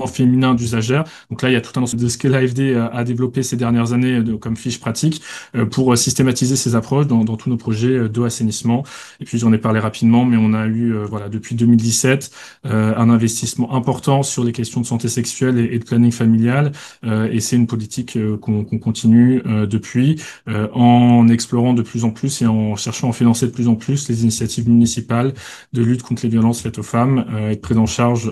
féminin d'usagères. Donc là, il y a tout un ensemble de ce que l'AFD a développé ces dernières années comme fiche pratique pour systématiser ces approches dans tous nos projets d'eau assainissement. Et puis j'en ai parlé rapidement, mais on a eu voilà depuis 2017 un investissement important sur les questions de santé sexuelle et de planning familial. Et c'est une politique qu'on continue depuis en explorant de plus en plus et en cherchant à financer de plus en plus les initiatives municipales de lutte contre les violences faites aux femmes et de prise en charge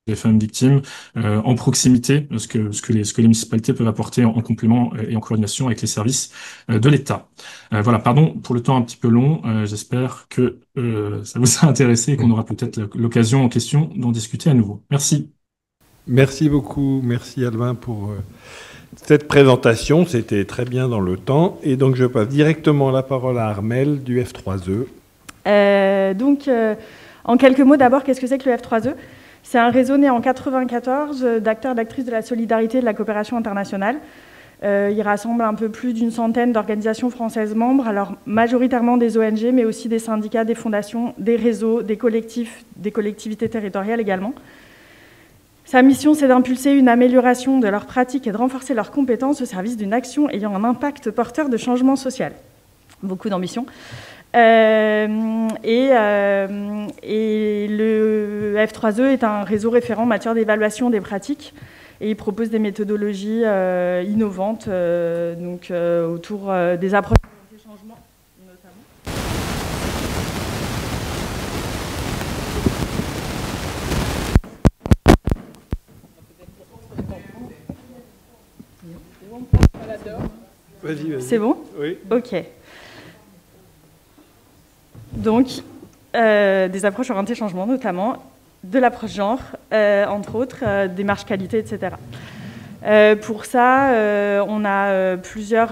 des femmes victimes en proximité, ce que les municipalités peuvent apporter en complément et en coordination avec les services de l'État. Voilà, pardon pour le temps un petit peu long. J'espère que ça vous a intéressé et qu'on aura peut-être l'occasion en question d'en discuter à nouveau. Merci. Merci beaucoup. Merci Albin pour cette présentation. C'était très bien dans le temps. Et donc je passe directement la parole à Armelle du F3E. En quelques mots, d'abord, qu'est-ce que c'est que le F3E ? C'est un réseau né en 1994 d'acteurs, d'actrices de la solidarité et de la coopération internationale. Il rassemble un peu plus d'une centaine d'organisations françaises membres, alors majoritairement des ONG, mais aussi des syndicats, des fondations, des réseaux, des collectifs, des collectivités territoriales également. Sa mission, c'est d'impulser une amélioration de leurs pratiques et de renforcer leurs compétences au service d'une action ayant un impact porteur de changement social. Beaucoup d'ambition. Et le F3E est un réseau référent en matière d'évaluation des pratiques et il propose des méthodologies innovantes autour des approches des changements notamment. Vas-y. C'est bon ? Oui. Ok. Donc, des approches orientées changement, notamment de l'approche genre, entre autres, démarche qualité, etc. Pour ça, on a plusieurs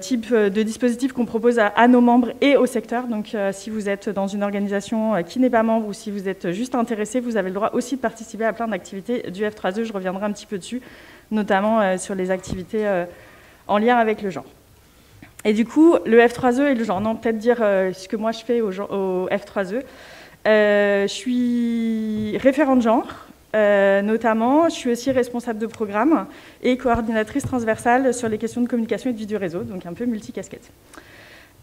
types de dispositifs qu'on propose à nos membres et au secteur. Donc, si vous êtes dans une organisation qui n'est pas membre ou si vous êtes juste intéressé, vous avez le droit aussi de participer à plein d'activités du F3E. Je reviendrai un petit peu dessus, notamment sur les activités en lien avec le genre. Et du coup, le F3E et le genre, non, peut-être dire ce que moi je fais au F3E. Je suis référente genre, notamment. Je suis aussi responsable de programme et coordinatrice transversale sur les questions de communication et de vie du réseau, donc un peu multicasquette.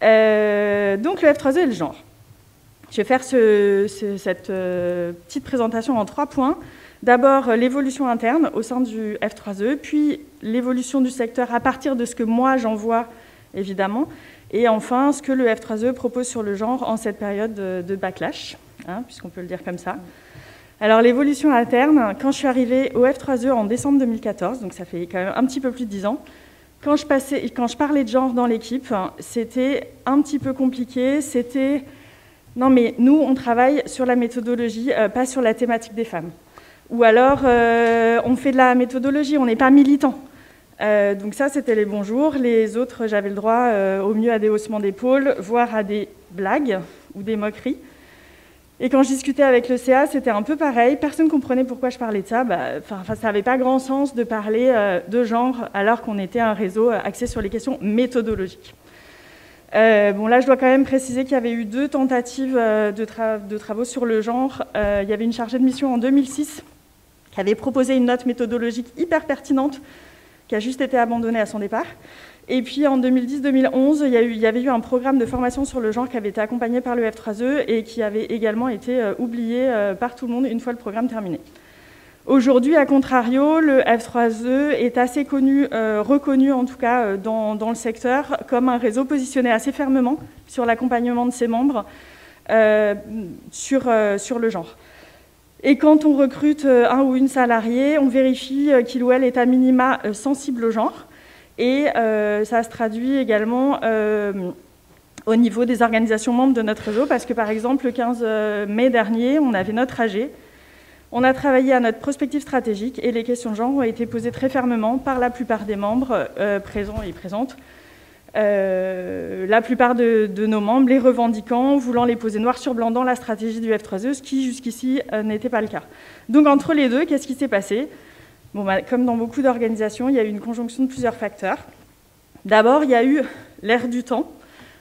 Donc le F3E et le genre. Je vais faire cette petite présentation en 3 points. D'abord, l'évolution interne au sein du F3E, puis l'évolution du secteur à partir de ce que moi j'en vois, évidemment. Et enfin, ce que le F3E propose sur le genre en cette période de backlash, puisqu'on peut le dire comme ça. Alors, l'évolution interne, quand je suis arrivée au F3E en décembre 2014, donc ça fait quand même un petit peu plus de 10 ans, quand je parlais de genre dans l'équipe, c'était un petit peu compliqué. C'était, non mais nous, on travaille sur la méthodologie, pas sur la thématique des femmes. Ou alors, on fait de la méthodologie, on n'est pas militant. Donc ça, c'était les bons jours. Les autres, j'avais le droit au mieux à des haussements d'épaules, voire à des blagues ou des moqueries. Et quand je discutais avec le CA, c'était un peu pareil. Personne ne comprenait pourquoi je parlais de ça. Ça n'avait pas grand sens de parler de genre alors qu'on était un réseau axé sur les questions méthodologiques. Bon, là, je dois quand même préciser qu'il y avait eu 2 tentatives de travaux sur le genre. Il y avait une chargée de mission en 2006 qui avait proposé une note méthodologique hyper pertinente qui a juste été abandonnée à son départ. Et puis en 2010-2011, il y avait eu un programme de formation sur le genre qui avait été accompagné par le F3E et qui avait également été oublié par tout le monde une fois le programme terminé. Aujourd'hui, à contrario, le F3E est assez connu, reconnu en tout cas dans le secteur, comme un réseau positionné assez fermement sur l'accompagnement de ses membres sur le genre. Et quand on recrute un ou une salariée, on vérifie qu'il ou elle est à minima sensible au genre. Et ça se traduit également au niveau des organisations membres de notre réseau, parce que par exemple, le 15 mai dernier, on avait notre AG, on a travaillé à notre prospective stratégique et les questions de genre ont été posées très fermement par la plupart des membres présents et présentes. La plupart de nos membres les revendiquant, voulant les poser noir sur blanc dans la stratégie du F3E, ce qui jusqu'ici n'était pas le cas. Donc entre les deux, qu'est-ce qui s'est passé ? Bon, comme dans beaucoup d'organisations, il y a eu une conjonction de plusieurs facteurs. D'abord, il y a eu l'ère du temps,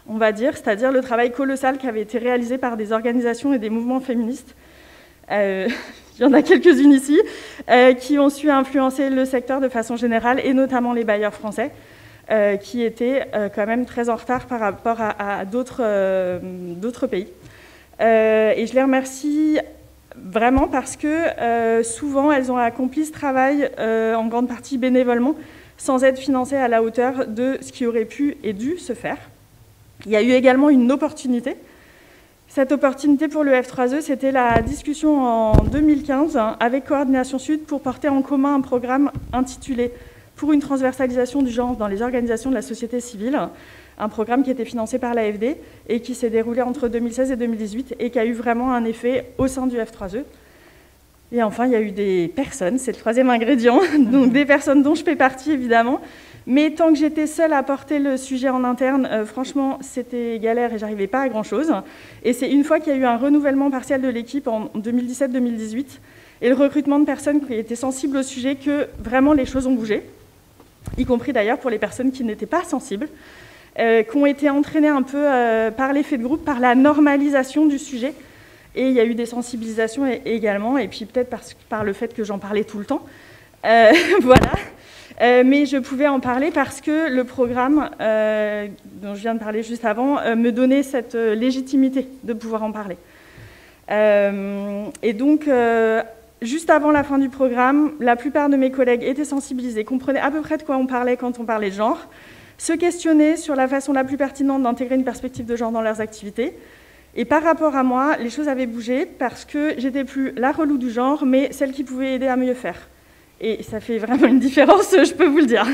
on va dire, c'est-à-dire le travail colossal qui avait été réalisé par des organisations et des mouvements féministes. Il y en a quelques-unes ici, qui ont su influencer le secteur de façon générale, et notamment les bailleurs français, qui étaient quand même très en retard par rapport à d'autres pays. Et je les remercie vraiment parce que souvent, elles ont accompli ce travail en grande partie bénévolement, sans être financées à la hauteur de ce qui aurait pu et dû se faire. Il y a eu également une opportunité. Cette opportunité pour le F3E, c'était la discussion en 2015 avec Coordination Sud pour porter en commun un programme intitulé « Pour une transversalisation du genre dans les organisations de la société civile », un programme qui était financé par l'AFD et qui s'est déroulé entre 2016 et 2018 et qui a eu vraiment un effet au sein du F3E. Et enfin, il y a eu des personnes, c'est le 3e ingrédient, donc des personnes dont je fais partie évidemment. Mais tant que j'étais seule à porter le sujet en interne, franchement, c'était galère et j'arrivais pas à grand-chose. Et c'est une fois qu'il y a eu un renouvellement partiel de l'équipe en 2017-2018 et le recrutement de personnes qui étaient sensibles au sujet que vraiment les choses ont bougé, y compris d'ailleurs pour les personnes qui n'étaient pas sensibles, qui ont été entraînées un peu par l'effet de groupe, par la normalisation du sujet. Et il y a eu des sensibilisations également, et puis peut-être par le fait que j'en parlais tout le temps. Voilà. Mais je pouvais en parler parce que le programme dont je viens de parler juste avant me donnait cette légitimité de pouvoir en parler. Et donc, juste avant la fin du programme, la plupart de mes collègues étaient sensibilisés, comprenaient à peu près de quoi on parlait quand on parlait de genre, se questionnaient sur la façon la plus pertinente d'intégrer une perspective de genre dans leurs activités. Et par rapport à moi, les choses avaient bougé parce que j'étais plus la relou du genre, mais celle qui pouvait aider à mieux faire. Et ça fait vraiment une différence, je peux vous le dire.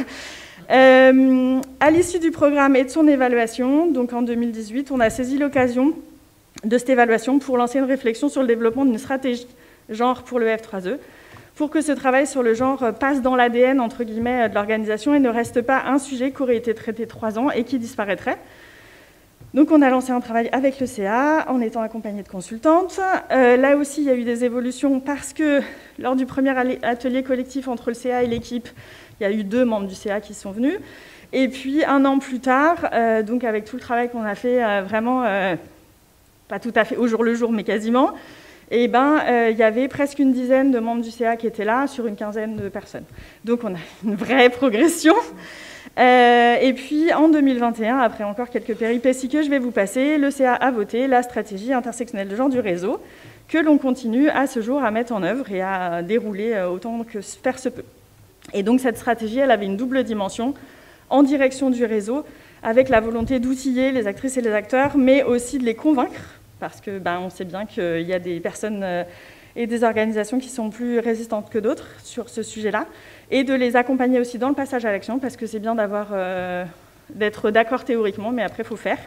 À l'issue du programme et de son évaluation, donc en 2018, on a saisi l'occasion de cette évaluation pour lancer une réflexion sur le développement d'une stratégie genre pour le F3E, pour que ce travail sur le genre passe dans l'ADN, entre guillemets, de l'organisation et ne reste pas un sujet qui aurait été traité 3 ans et qui disparaîtrait. Donc on a lancé un travail avec le CA en étant accompagné de consultantes. Là aussi, il y a eu des évolutions parce que lors du premier atelier collectif entre le CA et l'équipe, il y a eu 2 membres du CA qui sont venus. Et puis 1 an plus tard, donc avec tout le travail qu'on a fait vraiment, pas tout à fait au jour le jour, mais quasiment, et il y avait presque une dizaine de membres du CA qui étaient là sur une 15aine de personnes. Donc on a une vraie progression. Et puis en 2021, après encore quelques péripéties que je vais vous passer, le CA a voté la stratégie intersectionnelle de genre du réseau que l'on continue à ce jour à mettre en œuvre et à dérouler autant que faire se peut. Et donc cette stratégie, elle avait une double dimension en direction du réseau avec la volonté d'outiller les actrices et les acteurs, mais aussi de les convaincre parce que on sait bien qu'il y a des personnes et des organisations qui sont plus résistantes que d'autres sur ce sujet-là, et de les accompagner aussi dans le passage à l'action, parce que c'est bien d'être d'accord théoriquement, mais après, il faut faire.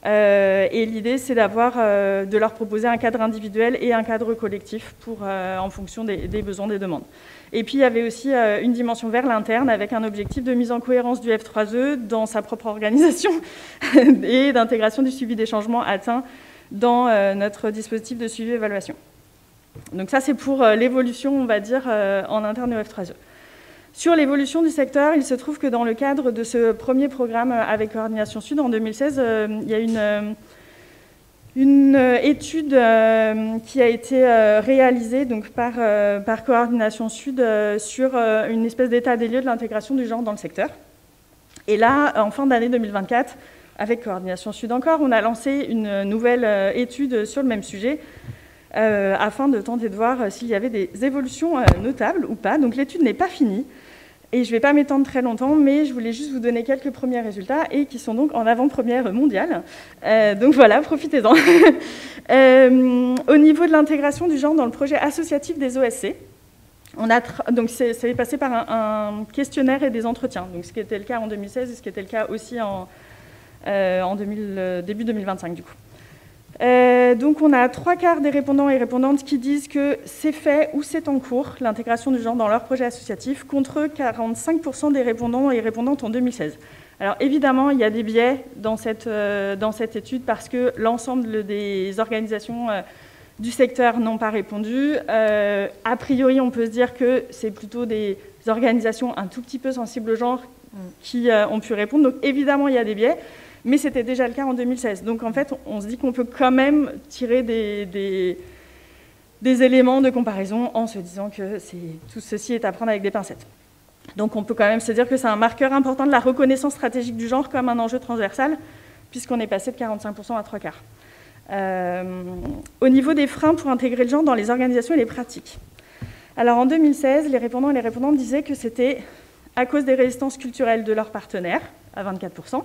Et l'idée, c'est de leur proposer un cadre individuel et un cadre collectif en fonction des besoins, des demandes. Et puis, il y avait aussi une dimension vers l'interne, avec un objectif de mise en cohérence du F3E dans sa propre organisation et d'intégration du suivi des changements atteints dans notre dispositif de suivi et évaluation. Donc ça, c'est pour l'évolution, on va dire, en interne au F3E. Sur l'évolution du secteur, il se trouve que dans le cadre de ce premier programme avec Coordination Sud, en 2016, il y a une étude qui a été réalisée donc, par Coordination Sud sur une espèce d'état des lieux de l'intégration du genre dans le secteur. Et là, en fin d'année 2024, avec Coordination Sud encore, on a lancé une nouvelle étude sur le même sujet afin de tenter de voir s'il y avait des évolutions notables ou pas. Donc l'étude n'est pas finie et je ne vais pas m'étendre très longtemps, mais je voulais juste vous donner quelques premiers résultats et qui sont donc en avant-première mondiale. Donc voilà, profitez-en. Au niveau de l'intégration du genre dans le projet associatif des OSC, donc c'est passé par un questionnaire et des entretiens, donc ce qui était le cas en 2016 et ce qui était le cas aussi début 2025 du coup. Donc on a 3/4 des répondants et répondantes qui disent que c'est fait ou c'est en cours, l'intégration du genre dans leur projet associatif, contre 45% des répondants et répondantes en 2016. Alors évidemment, il y a des biais dans cette étude parce que l'ensemble des organisations du secteur n'ont pas répondu. A priori, on peut se dire que c'est plutôt des organisations un tout petit peu sensibles au genre qui ont pu répondre. Donc évidemment, il y a des biais. Mais c'était déjà le cas en 2016. Donc en fait, on se dit qu'on peut quand même tirer des éléments de comparaison en se disant que tout ceci est à prendre avec des pincettes. Donc on peut quand même se dire que c'est un marqueur important de la reconnaissance stratégique du genre comme un enjeu transversal, puisqu'on est passé de 45% à 3/4. Au niveau des freins pour intégrer le genre dans les organisations et les pratiques. Alors en 2016, les répondants et les répondantes disaient que c'était à cause des résistances culturelles de leurs partenaires, à 24%,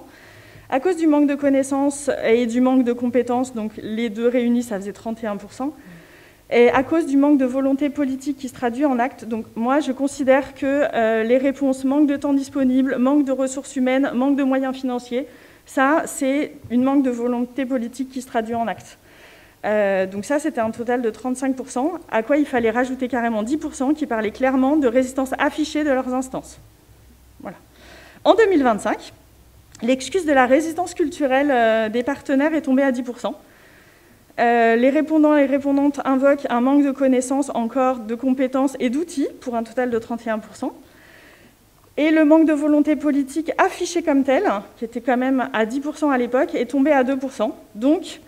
à cause du manque de connaissances et du manque de compétences, donc les deux réunis, ça faisait 31%, et à cause du manque de volonté politique qui se traduit en actes. Donc moi, je considère que les réponses manque de temps disponible, manque de ressources humaines, manque de moyens financiers, ça, c'est une manque de volonté politique qui se traduit en actes. Donc ça, c'était un total de 35%, à quoi il fallait rajouter carrément 10% qui parlaient clairement de résistance affichée de leurs instances. Voilà. En 2025, l'excuse de la résistance culturelle des partenaires est tombée à 10%. Les répondants et les répondantes invoquent un manque de connaissances, encore de compétences et d'outils, pour un total de 31%. Et le manque de volonté politique affiché comme tel, qui était quand même à 10% à l'époque, est tombé à 2%. Donc,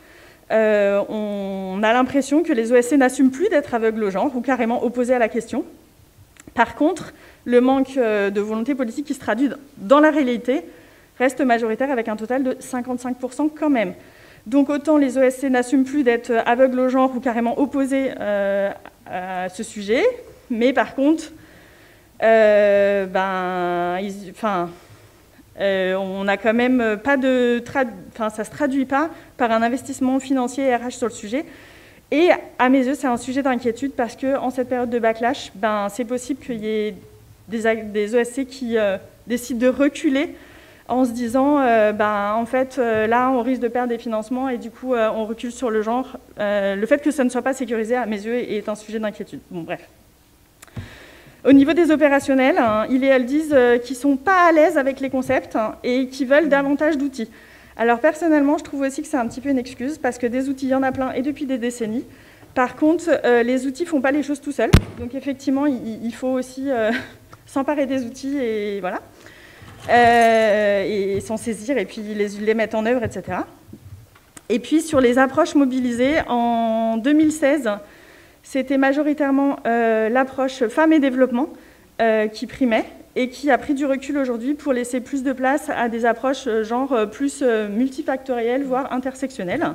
on a l'impression que les OSC n'assument plus d'être aveugles au genre, ou carrément opposés à la question. Par contre, le manque de volonté politique qui se traduit dans la réalité reste majoritaire avec un total de 55% quand même. Donc autant les OSC n'assument plus d'être aveugles au genre ou carrément opposés à ce sujet, mais par contre, on n'a quand même pas de... ça ne se traduit pas par un investissement financier RH sur le sujet. Et à mes yeux, c'est un sujet d'inquiétude parce qu'en cette période de backlash, c'est possible qu'il y ait des OSC qui décident de reculer en se disant, en fait, là, on risque de perdre des financements et du coup, on recule sur le genre. Le fait que ça ne soit pas sécurisé, à mes yeux, est un sujet d'inquiétude. Bon, bref. Au niveau des opérationnels, ils et elles disent qu'ils ne sont pas à l'aise avec les concepts et qu'ils veulent davantage d'outils. Alors, personnellement, je trouve aussi que c'est un petit peu une excuse parce que des outils, il y en a plein et depuis des décennies. Par contre, les outils ne font pas les choses tout seuls. Donc, effectivement, il faut aussi s'emparer des outils et voilà. Et s'en saisir et puis les mettre en œuvre, etc. Et puis sur les approches mobilisées, en 2016, c'était majoritairement l'approche femmes et développement qui primait et qui a pris du recul aujourd'hui pour laisser plus de place à des approches genre plus multifactorielles, voire intersectionnelles.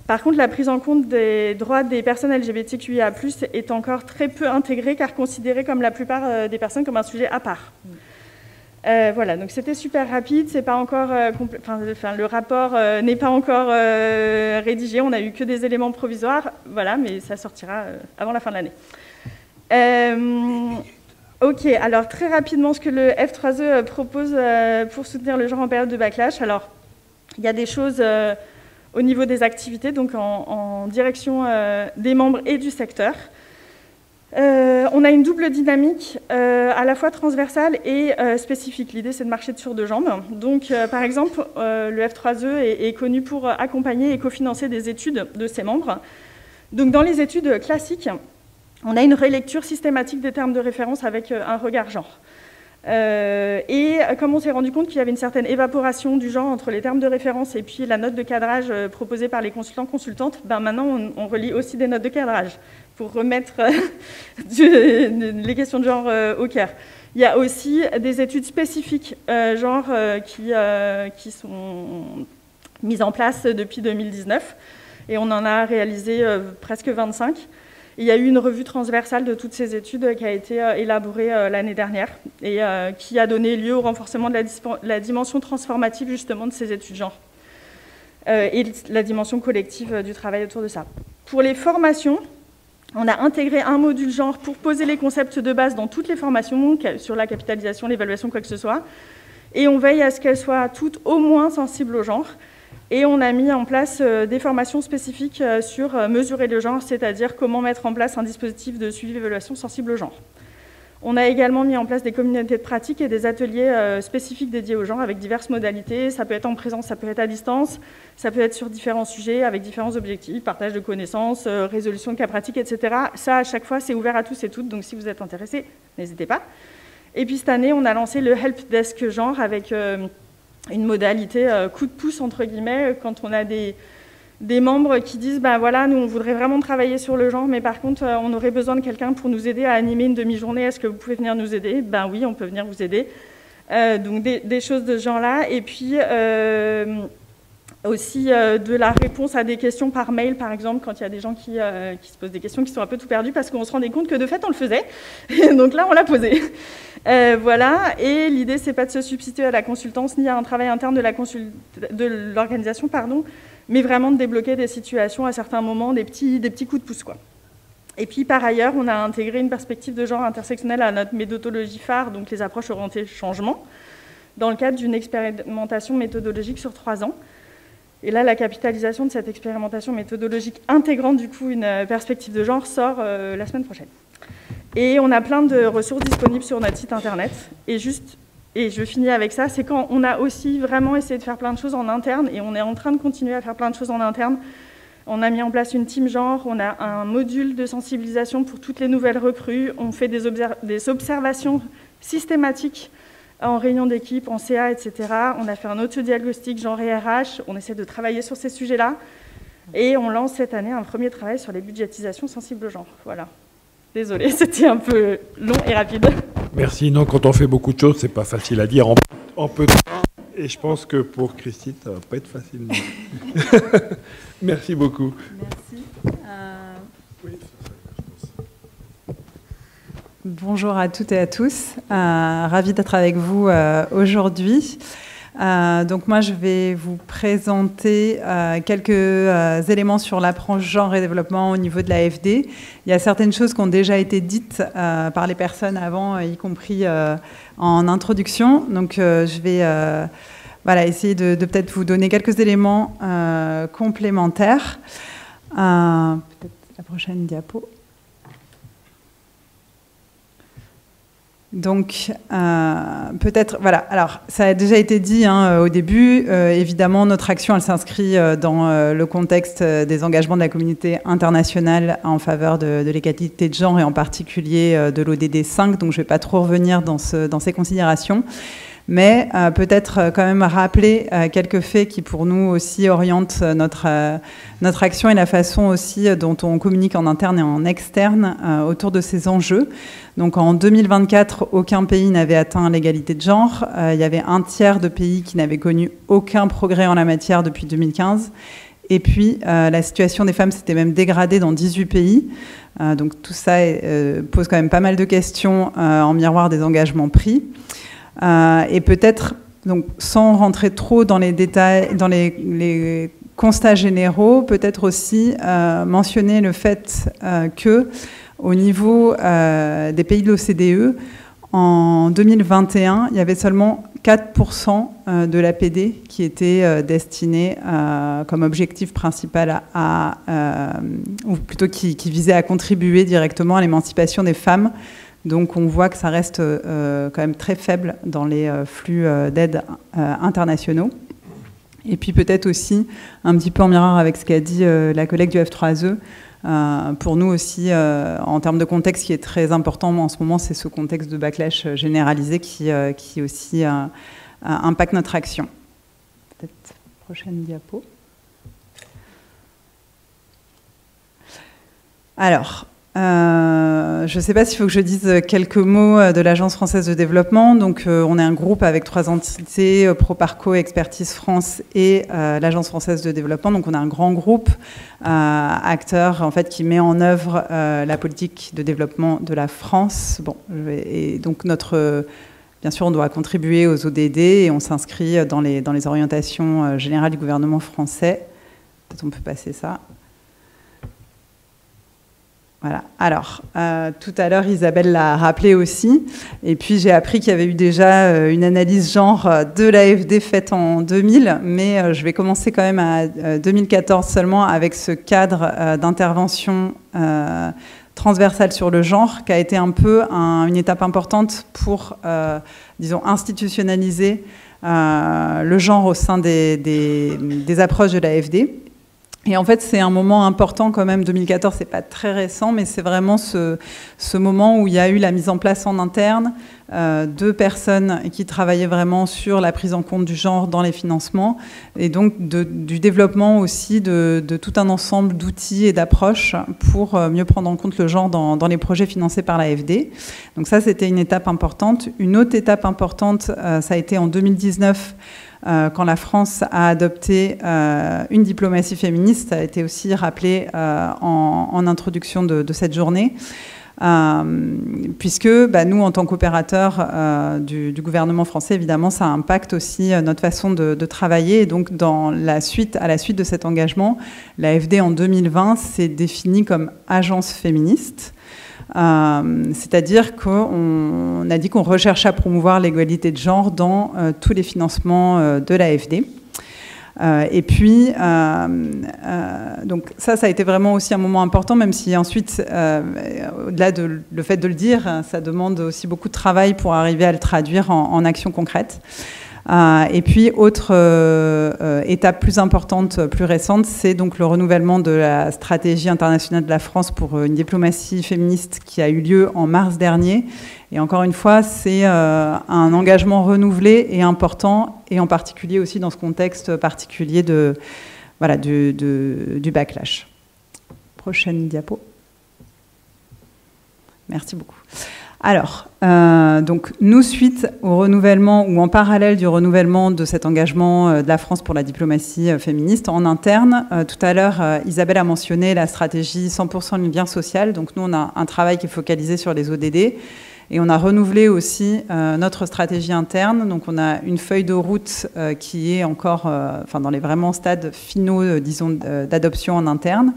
Par contre, la prise en compte des droits des personnes LGBTQIA+, est encore très peu intégrée car considérée comme la plupart des personnes comme un sujet à part. Voilà, donc c'était super rapide, c'est pas encore le rapport n'est pas encore rédigé, on n'a eu que des éléments provisoires, voilà, mais ça sortira avant la fin de l'année. Ok, alors très rapidement, ce que le F3E propose pour soutenir le genre en période de backlash. Alors, il y a des choses au niveau des activités, donc en direction des membres et du secteur. On a une double dynamique, à la fois transversale et spécifique. L'idée, c'est de marcher sur deux jambes. Donc, par exemple, le F3E est connu pour accompagner et cofinancer des études de ses membres. Donc, dans les études classiques, on a une relecture systématique des termes de référence avec un regard genre. Et comme on s'est rendu compte qu'il y avait une certaine évaporation du genre entre les termes de référence et puis la note de cadrage proposée par les consultants-consultantes, ben maintenant on relie aussi des notes de cadrage pour remettre les questions de genre au cœur. Il y a aussi des études spécifiques genre qui sont mises en place depuis 2019 et on en a réalisé presque 25. Il y a eu une revue transversale de toutes ces études qui a été élaborée l'année dernière et qui a donné lieu au renforcement de la dimension transformative justement de ces études genre et la dimension collective du travail autour de ça. Pour les formations, on a intégré un module genre pour poser les concepts de base dans toutes les formations sur la capitalisation, l'évaluation, quoi que ce soit. Et on veille à ce qu'elles soient toutes au moins sensibles au genre. Et on a mis en place des formations spécifiques sur mesurer le genre, c'est-à-dire comment mettre en place un dispositif de suivi d'évaluation sensible au genre. On a également mis en place des communautés de pratique et des ateliers spécifiques dédiés au genre avec diverses modalités. Ça peut être en présence, ça peut être à distance, ça peut être sur différents sujets avec différents objectifs, partage de connaissances, résolution de cas pratiques, etc. Ça, à chaque fois, c'est ouvert à tous et toutes, donc si vous êtes intéressés, n'hésitez pas. Et puis cette année, on a lancé le Help Desk Genre avec une modalité coup de pouce, entre guillemets, quand on a des membres qui disent ben voilà, nous on voudrait vraiment travailler sur le genre, mais par contre on aurait besoin de quelqu'un pour nous aider à animer une demi-journée, est-ce que vous pouvez venir nous aider? Ben oui, on peut venir vous aider. Donc des choses de ce genre-là. Et puis aussi de la réponse à des questions par mail, par exemple, quand il y a des gens qui se posent des questions, qui sont un peu tout perdus, parce qu'on se rendait compte que de fait on le faisait. Et donc là on l'a posé. Voilà, et l'idée c'est pas de se substituer à la consultance ni à un travail interne de l'organisation, pardon, mais vraiment de débloquer des situations à certains moments, des petits coups de pouce, quoi. Et puis par ailleurs, on a intégré une perspective de genre intersectionnelle à notre méthodologie phare, donc les approches orientées changement, dans le cadre d'une expérimentation méthodologique sur 3 ans. Et là, la capitalisation de cette expérimentation méthodologique intégrant du coup une perspective de genre sort la semaine prochaine. Et on a plein de ressources disponibles sur notre site internet. Et je finis avec ça, c'est quand on a aussi vraiment essayé de faire plein de choses en interne, et on est en train de continuer à faire plein de choses en interne. On a mis en place une team genre, on a un module de sensibilisation pour toutes les nouvelles recrues, on fait des observations systématiques en réunion d'équipe, en CA, etc. On a fait un autodiagnostic genre et RH, on essaie de travailler sur ces sujets-là, et on lance cette année un premier travail sur les budgétisations sensibles au genre. Voilà. Désolée, c'était un peu long et rapide. Merci. Non, quand on fait beaucoup de choses, c'est pas facile à dire en peu de temps. Et je pense que pour Christine, ça va pas être facile. Merci beaucoup. Merci. Bonjour à toutes et à tous. Ravie d'être avec vous aujourd'hui. Donc moi, je vais vous présenter quelques éléments sur l'approche genre et développement au niveau de l'AFD. Il y a certaines choses qui ont déjà été dites par les personnes avant, y compris en introduction. Donc je vais essayer de peut-être vous donner quelques éléments complémentaires. Peut-être la prochaine diapo. Donc, peut-être, voilà, alors ça a déjà été dit au début, évidemment notre action elle s'inscrit dans le contexte des engagements de la communauté internationale en faveur de l'égalité de genre et en particulier de l'ODD 5, donc je ne vais pas trop revenir dans ces considérations. Mais peut-être quand même rappeler quelques faits qui pour nous aussi orientent notre action et la façon aussi dont on communique en interne et en externe autour de ces enjeux. Donc en 2024, aucun pays n'avait atteint l'égalité de genre. Il y avait un tiers de pays qui n'avaient connu aucun progrès en la matière depuis 2015. Et puis la situation des femmes s'était même dégradée dans 18 pays. Donc tout ça pose quand même pas mal de questions en miroir des engagements pris. Et peut-être, donc, sans rentrer trop dans les détails, dans les constats généraux, peut-être aussi mentionner le fait que, au niveau des pays de l'OCDE, en 2021, il y avait seulement 4% de l'APD qui était destiné comme objectif principal ou plutôt qui visait à contribuer directement à l'émancipation des femmes. Donc on voit que ça reste quand même très faible dans les flux d'aide internationaux. Et puis peut-être aussi, un petit peu en miroir avec ce qu'a dit la collègue du F3E, pour nous aussi, en termes de contexte, qui est très important en ce moment, c'est ce contexte de backlash généralisé qui aussi impacte notre action. Peut-être prochaine diapo. Alors, je ne sais pas s'il faut que je dise quelques mots de l'Agence française de développement. Donc, on est un groupe avec 3 entités, Proparco, Expertise France et l'Agence française de développement. Donc, on a un grand groupe acteur en fait qui met en œuvre la politique de développement de la France. Bon, et donc bien sûr, on doit contribuer aux ODD et on s'inscrit dans les orientations générales du gouvernement français. Peut-être on peut passer ça. Voilà. Alors, tout à l'heure, Isabelle l'a rappelé aussi. Et puis, j'ai appris qu'il y avait eu déjà une analyse genre de l'AFD faite en 2000. Mais je vais commencer quand même à 2014 seulement avec ce cadre d'intervention transversale sur le genre qui a été un peu une étape importante pour, disons, institutionnaliser le genre au sein des approches de l'AFD. Et en fait, c'est un moment important quand même, 2014, c'est pas très récent, mais c'est vraiment ce moment où il y a eu la mise en place en interne de personnes qui travaillaient vraiment sur la prise en compte du genre dans les financements, et donc du développement aussi de tout un ensemble d'outils et d'approches pour mieux prendre en compte le genre dans les projets financés par l'AFD. Donc ça, c'était une étape importante. Une autre étape importante, ça a été en 2019, quand la France a adopté une diplomatie féministe. Ça a été aussi rappelé en introduction de cette journée, puisque nous, en tant qu'opérateurs du gouvernement français, évidemment, ça impacte aussi notre façon de travailler. Et donc, à la suite de cet engagement, l'AFD, en 2020, s'est définie comme agence féministe. C'est-à-dire qu'on a dit qu'on recherchait à promouvoir l'égalité de genre dans tous les financements de l'AFD. Et puis, donc ça a été vraiment aussi un moment important, même si ensuite, au-delà de le fait de le dire, ça demande aussi beaucoup de travail pour arriver à le traduire en actions concrètes. Et puis, autre étape plus importante, plus récente, c'est donc le renouvellement de la stratégie internationale de la France pour une diplomatie féministe qui a eu lieu en mars dernier. Et encore une fois, c'est un engagement renouvelé et important, et en particulier aussi dans ce contexte particulier du backlash. Prochaine diapo. Merci beaucoup. Alors, donc nous, suite au renouvellement, ou en parallèle du renouvellement de cet engagement de la France pour la diplomatie féministe en interne, tout à l'heure, Isabelle a mentionné la stratégie 100% lumière sociale. Donc nous, on a un travail qui est focalisé sur les ODD, et on a renouvelé aussi notre stratégie interne. Donc on a une feuille de route qui est encore dans les vraiment stades finaux, disons, d'adoption en interne.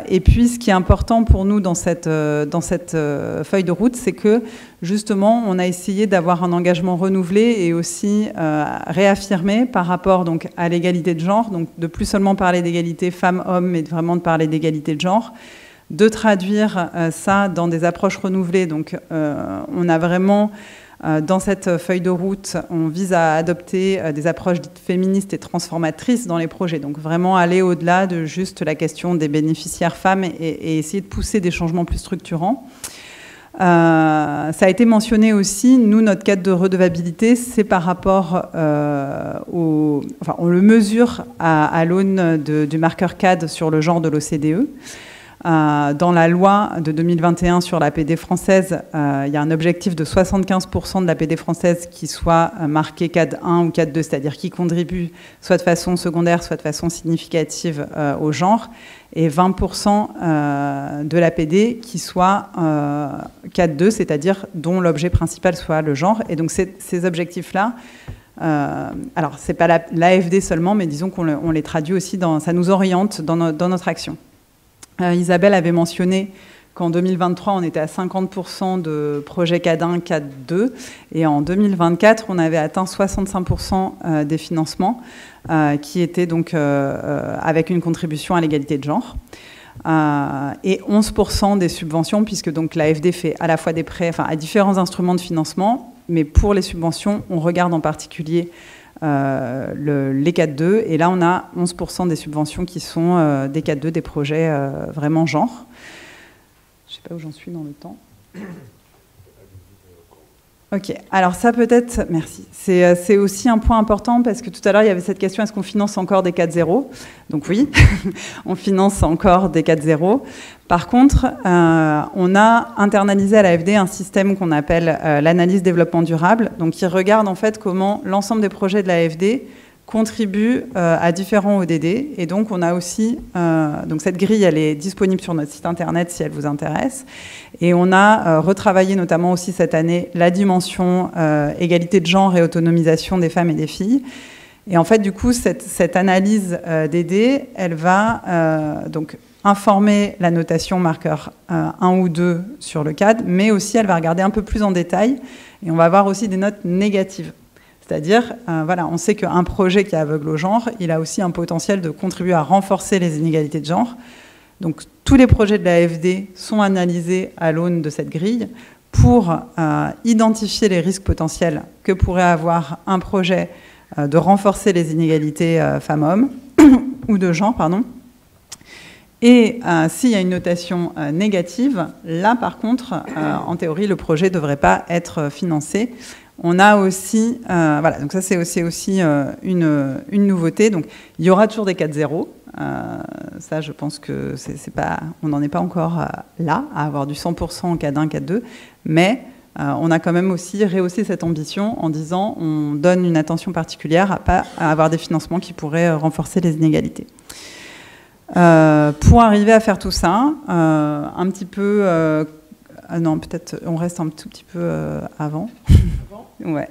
Et puis, ce qui est important pour nous dans cette feuille de route, c'est que, justement, on a essayé d'avoir un engagement renouvelé et aussi réaffirmé par rapport donc, à l'égalité de genre, donc de plus seulement parler d'égalité femmes-hommes, mais vraiment de parler d'égalité de genre, de traduire ça dans des approches renouvelées. Donc, on a vraiment... Dans cette feuille de route, on vise à adopter des approches dites féministes et transformatrices dans les projets. Donc vraiment aller au-delà de juste la question des bénéficiaires femmes et essayer de pousser des changements plus structurants. Ça a été mentionné aussi, nous, notre cadre de redevabilité, c'est par rapport on le mesure à l'aune du marqueur CAD sur le genre de l'OCDE. Dans la loi de 2021 sur l'APD française, il y a un objectif de 75% de l'APD française qui soit marqué CAD 1 ou CAD 2, c'est-à-dire qui contribue soit de façon secondaire, soit de façon significative au genre, et 20% de l'APD qui soit CAD 2, c'est-à-dire dont l'objet principal soit le genre. Et donc ces objectifs-là, alors c'est pas l'AFD seulement, mais disons qu'on les traduit aussi, ça nous oriente dans notre action. Isabelle avait mentionné qu'en 2023, on était à 50% de projets CAD 1, CAD 2, et en 2024, on avait atteint 65% des financements, qui étaient donc avec une contribution à l'égalité de genre. Et 11% des subventions, puisque donc l'AFD fait à la fois des prêts, enfin à différents instruments de financement, mais pour les subventions, on regarde en particulier les 4.2, et là on a 11% des subventions qui sont des 4.2, des projets vraiment genre. Je ne sais pas où j'en suis dans le temps. Ok, alors ça peut-être, merci. C'est aussi un point important parce que tout à l'heure il y avait cette question, est-ce qu'on finance encore des 4.0 ? Donc oui, on finance encore des 4.0. Par contre, on a internalisé à l'AFD un système qu'on appelle l'analyse développement durable, donc qui regarde en fait comment l'ensemble des projets de l'AFD contribue à différents ODD, et donc on a aussi donc cette grille, elle est disponible sur notre site internet si elle vous intéresse, et on a retravaillé notamment aussi cette année la dimension égalité de genre et autonomisation des femmes et des filles. Et en fait du coup cette analyse DD, elle va donc informer la notation marqueur 1 ou 2 sur le CAD, mais aussi elle va regarder un peu plus en détail, et on va avoir aussi des notes négatives. C'est-à-dire, voilà, on sait qu'un projet qui est aveugle au genre, il a aussi un potentiel de contribuer à renforcer les inégalités de genre. Donc, tous les projets de l'AFD sont analysés à l'aune de cette grille pour identifier les risques potentiels que pourrait avoir un projet de renforcer les inégalités femmes-hommes, ou de genre, pardon. Et s'il y a une notation négative, là, par contre, en théorie, le projet ne devrait pas être financé. On a aussi, voilà, donc ça c'est aussi une nouveauté. Donc il y aura toujours des 4.0. Ça, je pense que c'est pas, on n'en est pas encore là, à avoir du 100% en CAD 1, CAD 2, mais on a quand même aussi rehaussé cette ambition en disant on donne une attention particulière à avoir des financements qui pourraient renforcer les inégalités. Pour arriver à faire tout ça, un petit peu... non, peut-être on reste un tout petit peu avant. Ouais.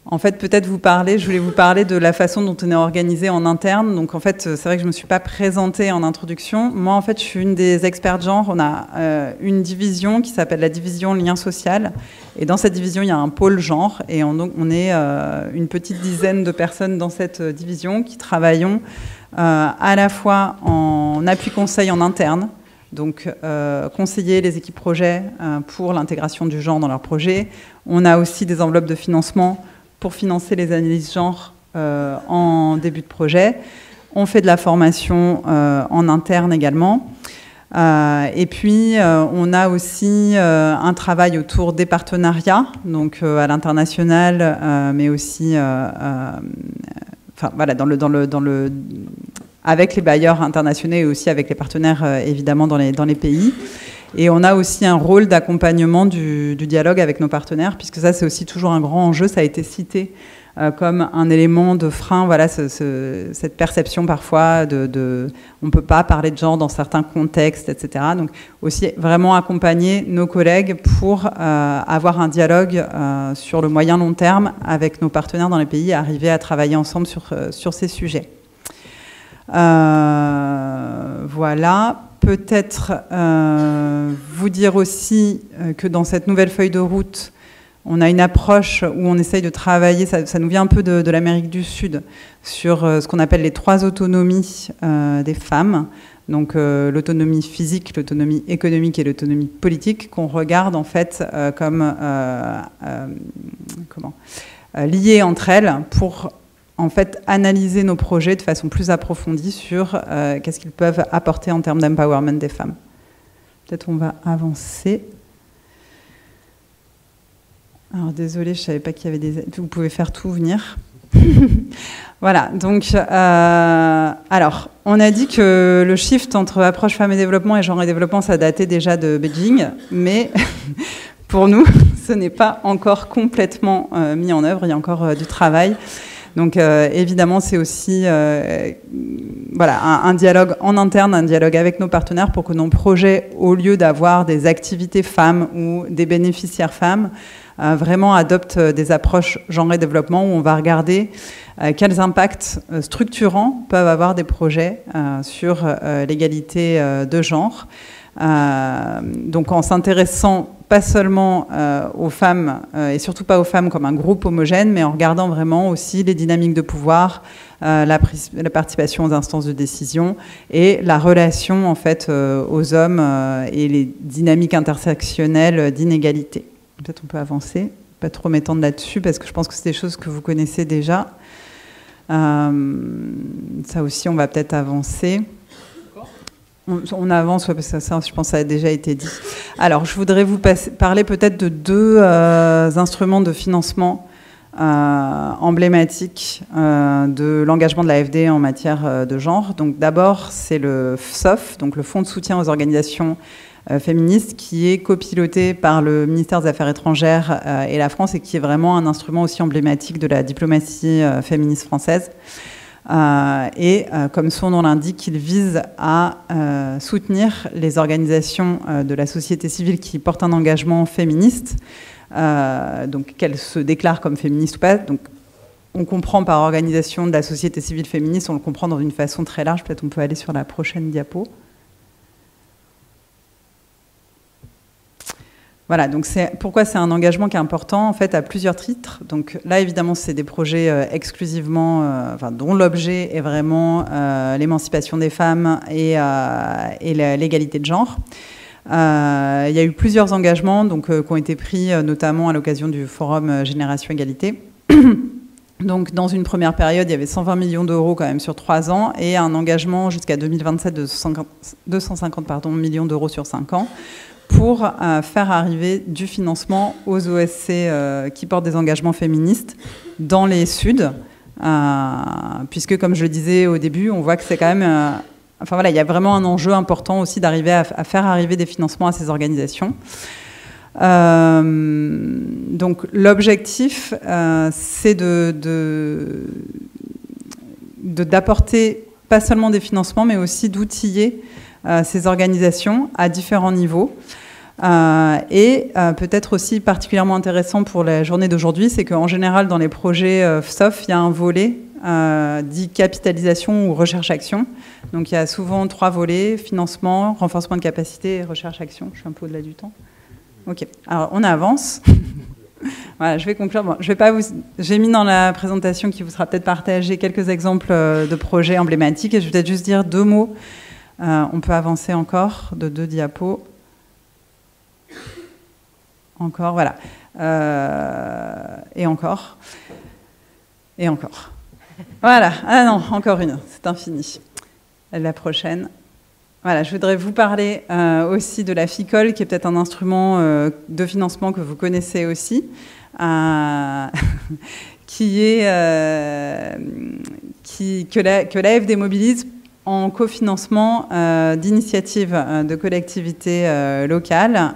En fait, peut-être je voulais vous parler de la façon dont on est organisé en interne. Donc, en fait, c'est vrai que je ne me suis pas présentée en introduction. Moi, en fait, je suis une des experts genre. On a une division qui s'appelle la division lien social. Et dans cette division, il y a un pôle genre. Et on est une petite dizaine de personnes dans cette division qui travaillons à la fois en appui conseil en interne. Donc, conseiller les équipes projets pour l'intégration du genre dans leurs projets. On a aussi des enveloppes de financement pour financer les analyses genre en début de projet. On fait de la formation en interne également. Et puis, on a aussi un travail autour des partenariats, donc à l'international, mais aussi enfin, voilà, avec les bailleurs internationaux et aussi avec les partenaires, évidemment, dans les pays. Et on a aussi un rôle d'accompagnement du dialogue avec nos partenaires, puisque ça, c'est aussi toujours un grand enjeu. Ça a été cité comme un élément de frein, voilà, cette perception parfois on ne peut pas parler de genre dans certains contextes, etc. Donc aussi vraiment accompagner nos collègues pour avoir un dialogue sur le moyen-long terme avec nos partenaires dans les pays et arriver à travailler ensemble sur ces sujets. Voilà. Peut-être vous dire aussi que dans cette nouvelle feuille de route, on a une approche où on essaye de travailler, ça nous vient un peu de l'Amérique du Sud, sur ce qu'on appelle les 3 autonomies des femmes. Donc l'autonomie physique, l'autonomie économique et l'autonomie politique, qu'on regarde en fait comme liées entre elles pour en fait, analyser nos projets de façon plus approfondie sur qu'est-ce qu'ils peuvent apporter en termes d'empowerment des femmes. Peut-être on va avancer. Alors, désolée, je ne savais pas qu'il y avait des... Vous pouvez faire tout venir. Voilà, donc, alors, on a dit que le shift entre approche femmes et développement et genre et développement, ça datait déjà de Beijing, mais pour nous, ce n'est pas encore complètement mis en œuvre, il y a encore du travail. Donc évidemment, c'est aussi voilà, un dialogue en interne, un dialogue avec nos partenaires pour que nos projets, au lieu d'avoir des activités femmes ou des bénéficiaires femmes, vraiment adoptent des approches genre et développement où on va regarder quels impacts structurants peuvent avoir des projets sur l'égalité de genre. Donc en s'intéressant pas seulement aux femmes, et surtout pas aux femmes comme un groupe homogène, mais en regardant vraiment aussi les dynamiques de pouvoir, la participation aux instances de décision et la relation en fait aux hommes et les dynamiques intersectionnelles d'inégalité. Peut-être on peut avancer, pas trop m'étendre là-dessus parce que je pense que c'est des choses que vous connaissez déjà. Ça aussi, on va peut-être avancer. On avance, parce que ça, je pense que ça a déjà été dit. Alors, je voudrais vous parler peut-être de deux instruments de financement emblématiques de l'engagement de l'AFD en matière de genre. Donc, d'abord, c'est le FSOF, donc le Fonds de soutien aux organisations féministes, qui est copiloté par le ministère des Affaires étrangères et la France, et qui est vraiment un instrument aussi emblématique de la diplomatie féministe française. Comme son nom l'indique, il vise à soutenir les organisations de la société civile qui portent un engagement féministe, donc qu'elles se déclarent comme féministes ou pas. Donc, on comprend par organisation de la société civile féministe, on le comprend dans une façon très large. Peut-être on peut aller sur la prochaine diapo. Voilà, donc pourquoi c'est un engagement qui est important, en fait, à plusieurs titres. Donc là, évidemment, c'est des projets exclusivement, dont l'objet est vraiment l'émancipation des femmes et l'égalité de genre. Il y a eu plusieurs engagements donc, qui ont été pris notamment à l'occasion du Forum Génération Égalité. Donc, dans une première période, il y avait 120 millions d'euros quand même sur 3 ans et un engagement jusqu'à 2027 de 250 millions d'euros sur 5 ans. Pour faire arriver du financement aux OSC qui portent des engagements féministes dans les Suds, puisque, comme je le disais au début, on voit que c'est quand même... enfin voilà, il y a vraiment un enjeu important aussi d'arriver à faire arriver des financements à ces organisations. Donc l'objectif, c'est d'apporter pas seulement des financements, mais aussi d'outiller ces organisations à différents niveaux. Peut-être aussi particulièrement intéressant pour la journée d'aujourd'hui, c'est qu'en général, dans les projets FSOF, il y a un volet dit capitalisation ou recherche-action. Donc il y a souvent 3 volets, financement, renforcement de capacité et recherche-action. Je suis un peu au-delà du temps. Ok, alors on avance. Voilà, je vais conclure. Bon, je vais pas j'ai mis dans la présentation qui vous sera peut-être partagée quelques exemples de projets emblématiques et je vais peut-être juste dire 2 mots. On peut avancer encore de 2 diapos. Encore, voilà. Et encore. Et encore. Voilà. Ah non, encore une. C'est infini. La prochaine. Voilà, je voudrais vous parler aussi de la FICOL, qui est peut-être un instrument de financement que vous connaissez aussi, que l'AFD mobilise en cofinancement d'initiatives de collectivités locales.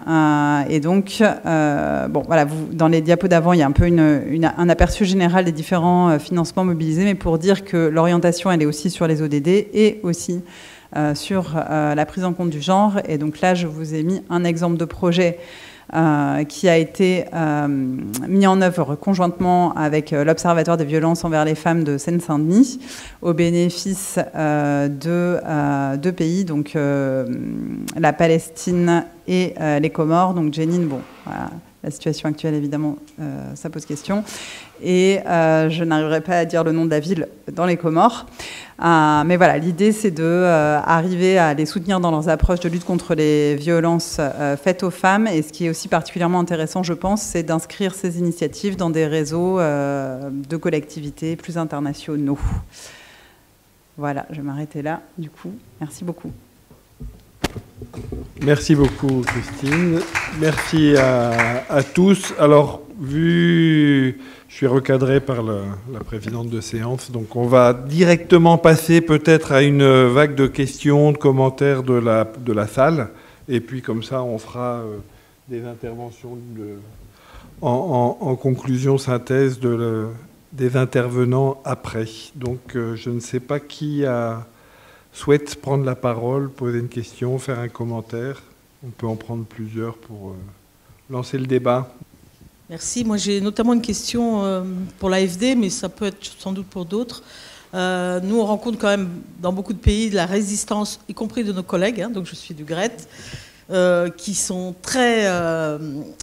Et donc, bon, voilà, dans les diapos d'avant, il y a un peu un aperçu général des différents financements mobilisés, mais pour dire que l'orientation, elle est aussi sur les ODD et aussi sur la prise en compte du genre. Et donc là, je vous ai mis un exemple de projet qui a été mis en œuvre conjointement avec l'Observatoire des violences envers les femmes de Seine-Saint-Denis au bénéfice de 2 pays, donc la Palestine et les Comores. Donc Jenin, bon, voilà, la situation actuelle, évidemment, ça pose question. Et je n'arriverai pas à dire le nom de la ville dans les Comores. Mais voilà, l'idée, c'est d'arriver à les soutenir dans leurs approches de lutte contre les violences faites aux femmes. Et ce qui est aussi particulièrement intéressant, je pense, c'est d'inscrire ces initiatives dans des réseaux de collectivités plus internationaux. Voilà, je vais m'arrêter là, du coup. Merci beaucoup. Merci beaucoup, Christine. Merci à tous. Alors, je suis recadré par la présidente de séance, donc on va directement passer peut-être à une vague de questions, de commentaires de la salle, et puis comme ça on fera des interventions en conclusion, synthèse des intervenants après. Donc je ne sais pas qui souhaite prendre la parole, poser une question, faire un commentaire. On peut en prendre plusieurs pour lancer le débat. Merci. Moi, j'ai notamment une question pour l'AFD, mais ça peut être sans doute pour d'autres. Nous, on rencontre quand même dans beaucoup de pays de la résistance, y compris de nos collègues, hein, donc je suis du GRET, qui sont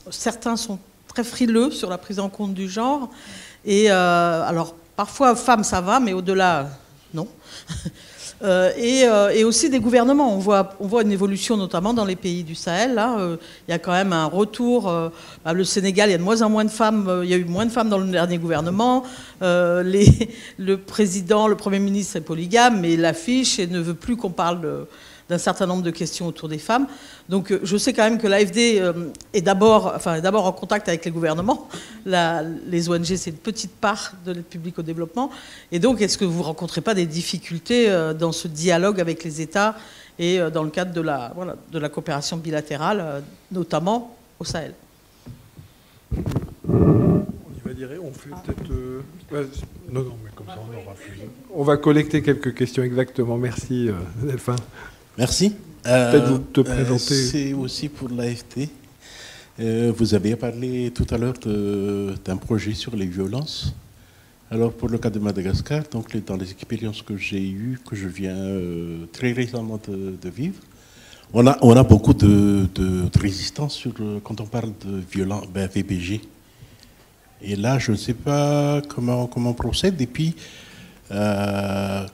certains sont très frileux sur la prise en compte du genre. Et alors, parfois, femmes, ça va, mais au-delà, non. Et aussi des gouvernements. On voit une évolution, notamment dans les pays du Sahel. Là, il y a quand même un retour. Le Sénégal, il y a de moins en moins de femmes. Il y a eu moins de femmes dans le dernier gouvernement. Le président, le Premier ministre est polygame, mais l'affiche et ne veut plus qu'on parle d'un certain nombre de questions autour des femmes. Donc je sais quand même que l'AFD est d'abord en contact avec les gouvernements. Les ONG, c'est une petite part de l'aide publique au développement. Et donc, est-ce que vous ne rencontrez pas des difficultés dans ce dialogue avec les États et dans le cadre de la coopération bilatérale, notamment au Sahel? On y va dire, on fait peut-être... Non, mais comme ça, on aura plus. On va collecter quelques questions, exactement. Merci, Delphin. Merci. Peut-être vous te présenter. C'est aussi pour l'AFD. Vous avez parlé tout à l'heure d'un projet sur les violences. Alors, pour le cas de Madagascar, donc, dans les expériences que j'ai eues, que je viens très récemment de vivre, on a beaucoup de résistance quand on parle de violence, VBG. Et là, je ne sais pas comment on procède. Et puis,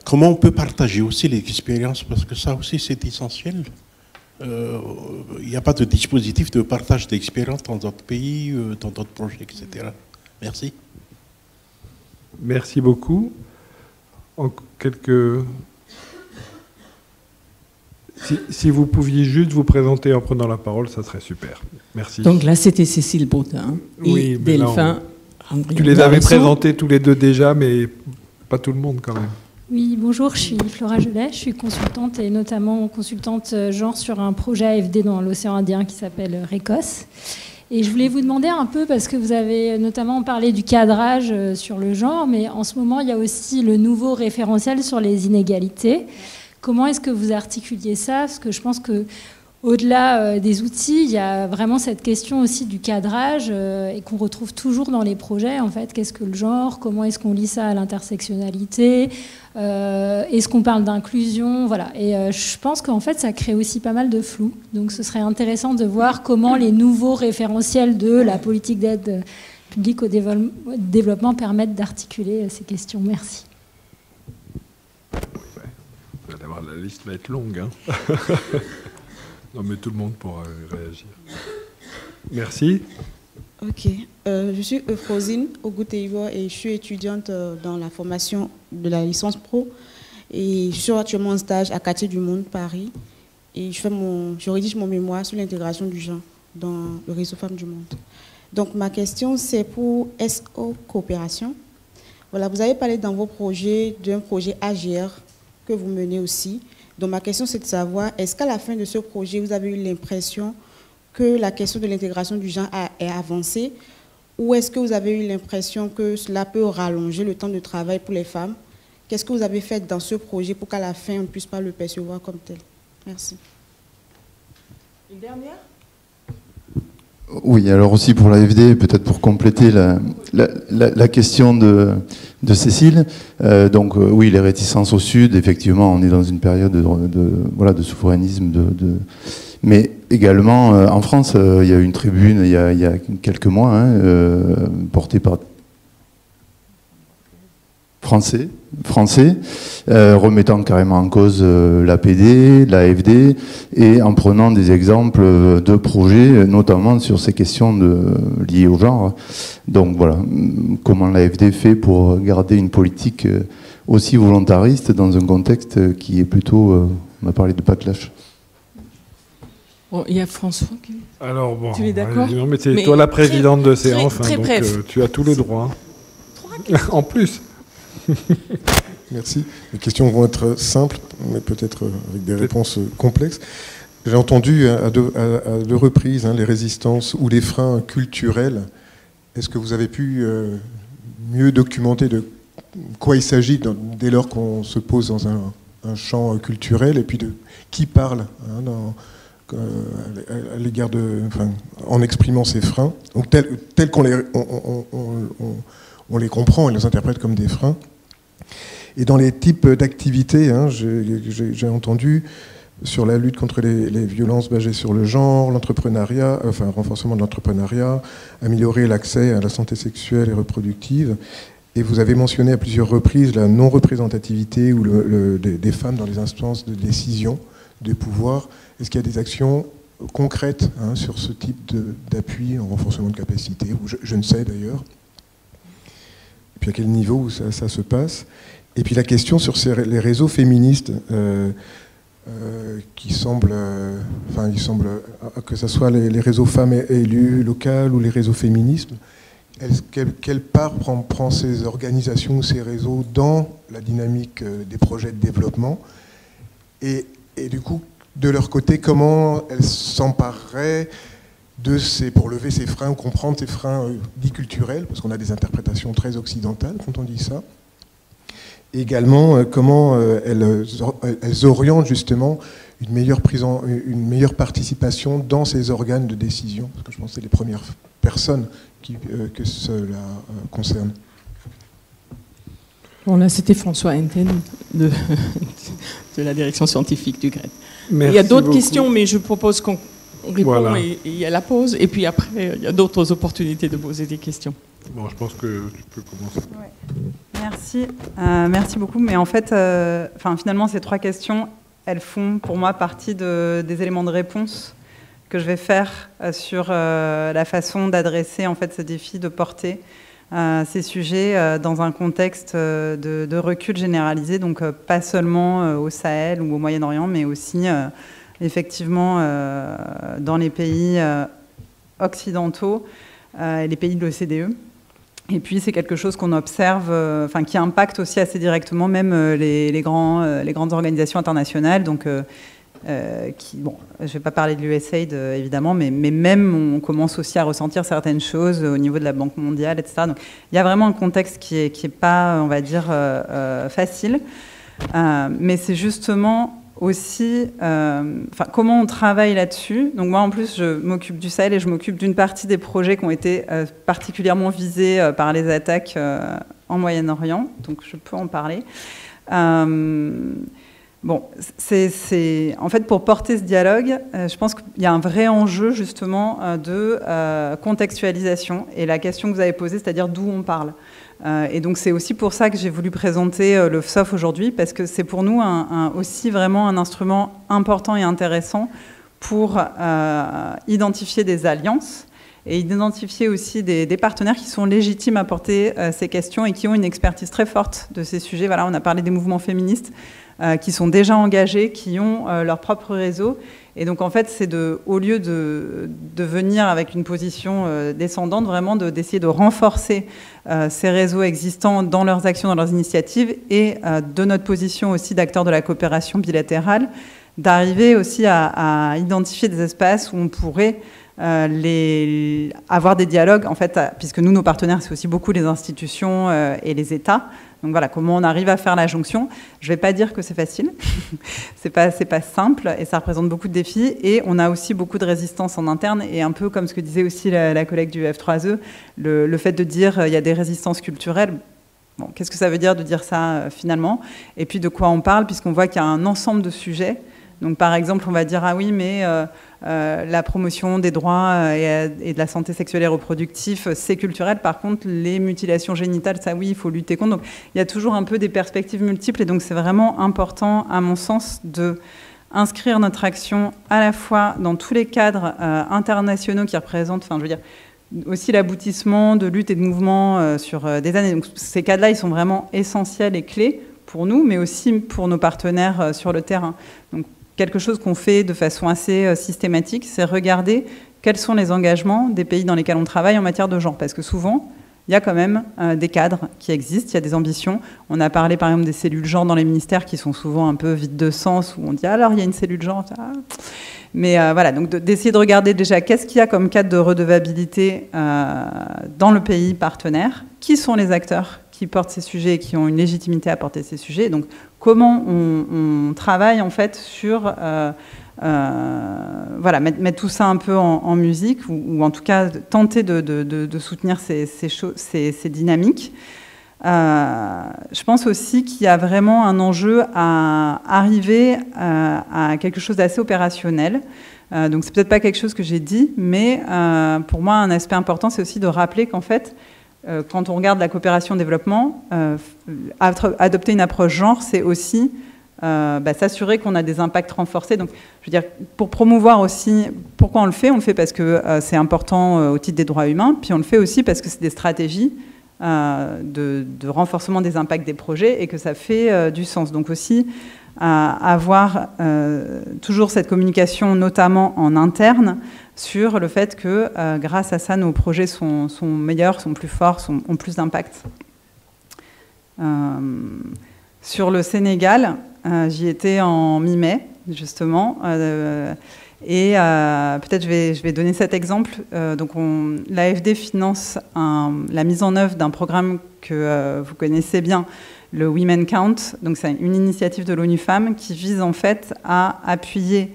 comment on peut partager aussi les expériences, parce que ça aussi c'est essentiel. Il n'y a pas de dispositif de partage d'expériences dans d'autres pays, dans d'autres projets, etc. Merci. Merci beaucoup. Si vous pouviez juste vous présenter en prenant la parole, ça serait super. Merci. Donc là, c'était Cécile Baudin et Delphin. Tu les avais présentés tous les deux déjà, mais pas tout le monde quand même. Oui, bonjour, je suis Flora Gelet, je suis consultante et notamment consultante genre sur un projet AFD dans l'océan Indien qui s'appelle RECOS. Et je voulais vous demander un peu, parce que vous avez notamment parlé du cadrage sur le genre, mais en ce moment, il y a aussi le nouveau référentiel sur les inégalités. Comment est-ce que vous articuliez ça? Parce que je pense que au-delà des outils, il y a vraiment cette question aussi du cadrage et qu'on retrouve toujours dans les projets. En fait, qu'est-ce que le genre? Comment est-ce qu'on lie ça à l'intersectionnalité? Est-ce qu'on parle d'inclusion? Voilà. Et je pense qu'en fait, ça crée aussi pas mal de flou. Donc, ce serait intéressant de voir comment les nouveaux référentiels de la politique d'aide publique au développement permettent d'articuler ces questions. Merci. La liste va être longue, hein. Non, mais tout le monde pourra réagir. Merci. Ok. Je suis Euphrosine Oguteivo et je suis étudiante dans la formation de la licence pro. Et je suis actuellement en stage à Quartier du Monde, Paris. Et je rédige mon mémoire sur l'intégration du genre dans le réseau Femmes du Monde. Donc ma question, c'est pour SO Coopération. Voilà, vous avez parlé dans vos projets d'un projet AGR que vous menez aussi. Donc ma question, c'est de savoir, est-ce qu'à la fin de ce projet, vous avez eu l'impression que la question de l'intégration du genre est avancée, ou est-ce que vous avez eu l'impression que cela peut rallonger le temps de travail pour les femmes? Qu'est-ce que vous avez fait dans ce projet pour qu'à la fin, on ne puisse pas le percevoir comme tel? Merci. Une dernière? Oui, alors aussi pour l'AFD, peut-être pour compléter la question de Cécile. Oui, les réticences au Sud, effectivement, on est dans une période de souverainisme. Mais également, en France, il y a eu une tribune il y a quelques mois, portée par Français, remettant carrément en cause l'APD, l'AFD, et en prenant des exemples de projets, notamment sur ces questions liées au genre. Donc voilà, comment l'AFD fait pour garder une politique aussi volontariste dans un contexte qui est plutôt, on a parlé de backlash. Bon, il y a François qui... Alors bon, tu es d'accord? Non, mais c'est toi la présidente de séance, très donc bref. Tu as tout le droit. En plus. Merci. Les questions vont être simples, mais peut-être avec des réponses complexes. J'ai entendu à deux reprises les résistances ou les freins culturels. Est-ce que vous avez pu mieux documenter de quoi il s'agit dès lors qu'on se pose dans un champ culturel, et puis de qui parle à l'égard en exprimant ses freins, donc tels qu'on les comprend, on les interprète comme des freins. Et dans les types d'activités, j'ai entendu sur la lutte contre les violences basées sur le genre, l'entrepreneuriat, renforcement de l'entrepreneuriat, améliorer l'accès à la santé sexuelle et reproductive. Et vous avez mentionné à plusieurs reprises la non-représentativité des femmes dans les instances de décision, de pouvoir. Est-ce qu'il y a des actions concrètes sur ce type d'appui en renforcement de capacité, ou je ne sais d'ailleurs. Et puis à quel niveau où ça se passe. Et puis la question sur les réseaux féministes, qui semblent, il semble que ce soit les réseaux femmes élues locales ou les réseaux féministes, quelle part prend ces organisations ou ces réseaux dans la dynamique des projets de développement, et du coup, de leur côté, comment elles s'empareraient pour lever ces freins ou comprendre ces freins dits culturels, parce qu'on a des interprétations très occidentales quand on dit ça. Et également, comment elles orientent justement une meilleure participation dans ces organes de décision, parce que je pense que c'est les premières personnes que cela concerne. Bon, là, c'était François Enten de la direction scientifique du GRED. Merci. Il y a d'autres beaucoup. questions, mais je propose qu'on répond Voilà. et il y a la pause. Et puis après, il y a d'autres opportunités de poser des questions. Bon, je pense que tu peux commencer. Ouais. Merci. Merci beaucoup. Mais en fait, finalement, ces trois questions, elles font pour moi partie des éléments de réponse que je vais faire sur la façon d'adresser en fait ce défi, de porter ces sujets dans un contexte de recul généralisé, donc pas seulement au Sahel ou au Moyen-Orient, mais aussi effectivement dans les pays occidentaux et les pays de l'OCDE. Et puis c'est quelque chose qu'on observe, qui impacte aussi assez directement même les grandes organisations internationales. Donc, je ne vais pas parler de l'USAID évidemment, mais même on commence aussi à ressentir certaines choses au niveau de la Banque mondiale, etc. Donc il y a vraiment un contexte qui est pas, on va dire, facile. Mais c'est justement aussi comment on travaille là-dessus. Donc moi en plus je m'occupe du Sahel et je m'occupe d'une partie des projets qui ont été particulièrement visés par les attaques en Moyen-Orient, donc je peux en parler. Bon, en fait, pour porter ce dialogue, je pense qu'il y a un vrai enjeu justement de contextualisation, et la question que vous avez posée, c'est-à-dire d'où on parle. Et donc c'est aussi pour ça que j'ai voulu présenter le FSOF aujourd'hui, parce que c'est pour nous aussi vraiment un instrument important et intéressant pour identifier des alliances et identifier aussi des partenaires qui sont légitimes à porter ces questions et qui ont une expertise très forte de ces sujets. Voilà, on a parlé des mouvements féministes qui sont déjà engagés, qui ont leur propre réseau. Et donc, en fait, c'est au lieu de venir avec une position descendante, vraiment d'essayer de renforcer ces réseaux existants dans leurs actions, dans leurs initiatives, et de notre position aussi d'acteurs de la coopération bilatérale, d'arriver aussi à identifier des espaces où on pourrait avoir des dialogues, en fait, puisque nous, nos partenaires, c'est aussi beaucoup les institutions et les États. Donc voilà, comment on arrive à faire la jonction. Je ne vais pas dire que c'est facile, c'est pas simple, et ça représente beaucoup de défis, et on a aussi beaucoup de résistance en interne, et un peu comme ce que disait aussi la collègue du F3E, le fait de dire il y a des résistances culturelles. Bon, qu'est-ce que ça veut dire de dire ça finalement? Et puis de quoi on parle, puisqu'on voit qu'il y a un ensemble de sujets. Donc par exemple, on va dire ah oui, mais la promotion des droits et de la santé sexuelle et reproductive, c'est culturel. Par contre, les mutilations génitales, ça oui, il faut lutter contre. Donc il y a toujours un peu des perspectives multiples, et donc c'est vraiment important, à mon sens, de inscrire notre action à la fois dans tous les cadres internationaux qui représentent, je veux dire, aussi l'aboutissement de luttes et de mouvements sur des années. Donc ces cadres-là, ils sont vraiment essentiels et clés pour nous, mais aussi pour nos partenaires sur le terrain. Donc quelque chose qu'on fait de façon assez systématique, c'est regarder quels sont les engagements des pays dans lesquels on travaille en matière de genre. Parce que souvent, il y a quand même des cadres qui existent, il y a des ambitions. On a parlé par exemple des cellules genre dans les ministères qui sont souvent un peu vides de sens, où on dit alors il y a une cellule genre. Mais voilà, donc d'essayer de regarder déjà qu'est-ce qu'il y a comme cadre de redevabilité dans le pays partenaire, qui sont les acteurs qui portent ces sujets et qui ont une légitimité à porter ces sujets. Donc comment on travaille en fait sur voilà, mettre tout ça un peu en musique, ou en tout cas tenter de soutenir ces dynamiques. Je pense aussi qu'il y a vraiment un enjeu à arriver à quelque chose d'assez opérationnel. Donc c'est peut-être pas quelque chose que j'ai dit, mais pour moi un aspect important c'est aussi de rappeler qu'en fait quand on regarde la coopération-développement, adopter une approche genre, c'est aussi s'assurer qu'on a des impacts renforcés. Donc, je veux dire, pour promouvoir aussi, pourquoi on le fait parce que c'est important au titre des droits humains, puis on le fait aussi parce que c'est des stratégies de renforcement des impacts des projets et que ça fait du sens. Donc aussi, avoir toujours cette communication, notamment en interne, sur le fait que grâce à ça, nos projets sont meilleurs, sont plus forts, ont plus d'impact. Sur le Sénégal, j'y étais en mi-mai, justement, et peut-être je vais donner cet exemple. Donc l'AFD finance la mise en œuvre d'un programme que vous connaissez bien, le Women Count. Donc c'est une initiative de l'ONU Femmes qui vise en fait à appuyer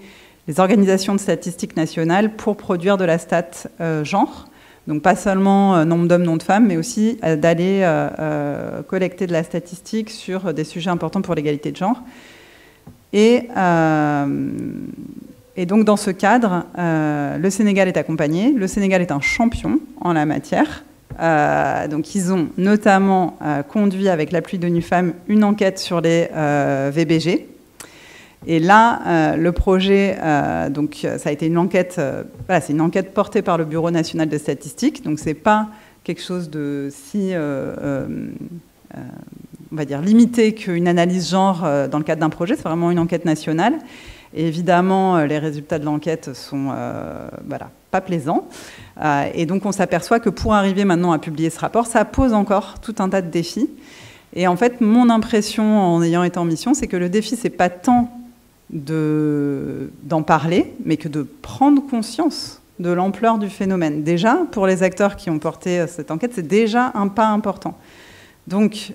les organisations de statistiques nationales pour produire de la stat genre. Donc pas seulement nombre d'hommes, nombre de femmes, mais aussi d'aller collecter de la statistique sur des sujets importants pour l'égalité de genre. Et donc dans ce cadre, le Sénégal est accompagné. Le Sénégal est un champion en la matière. Donc ils ont notamment conduit avec l'appui d'ONU Femmes une enquête sur les VBG. Et là, le projet, donc ça a été une enquête, voilà, c'est une enquête portée par le Bureau national de statistique. Donc c'est pas quelque chose de si, on va dire, limité qu'une analyse genre dans le cadre d'un projet. C'est vraiment une enquête nationale. Et évidemment, les résultats de l'enquête sont, voilà, pas plaisants. Et donc on s'aperçoit que pour arriver maintenant à publier ce rapport, ça pose encore tout un tas de défis. Et en fait, mon impression en ayant été en mission, c'est que le défi, c'est pas tant d'en parler, mais que de prendre conscience de l'ampleur du phénomène. Déjà, pour les acteurs qui ont porté cette enquête, c'est déjà un pas important. Donc,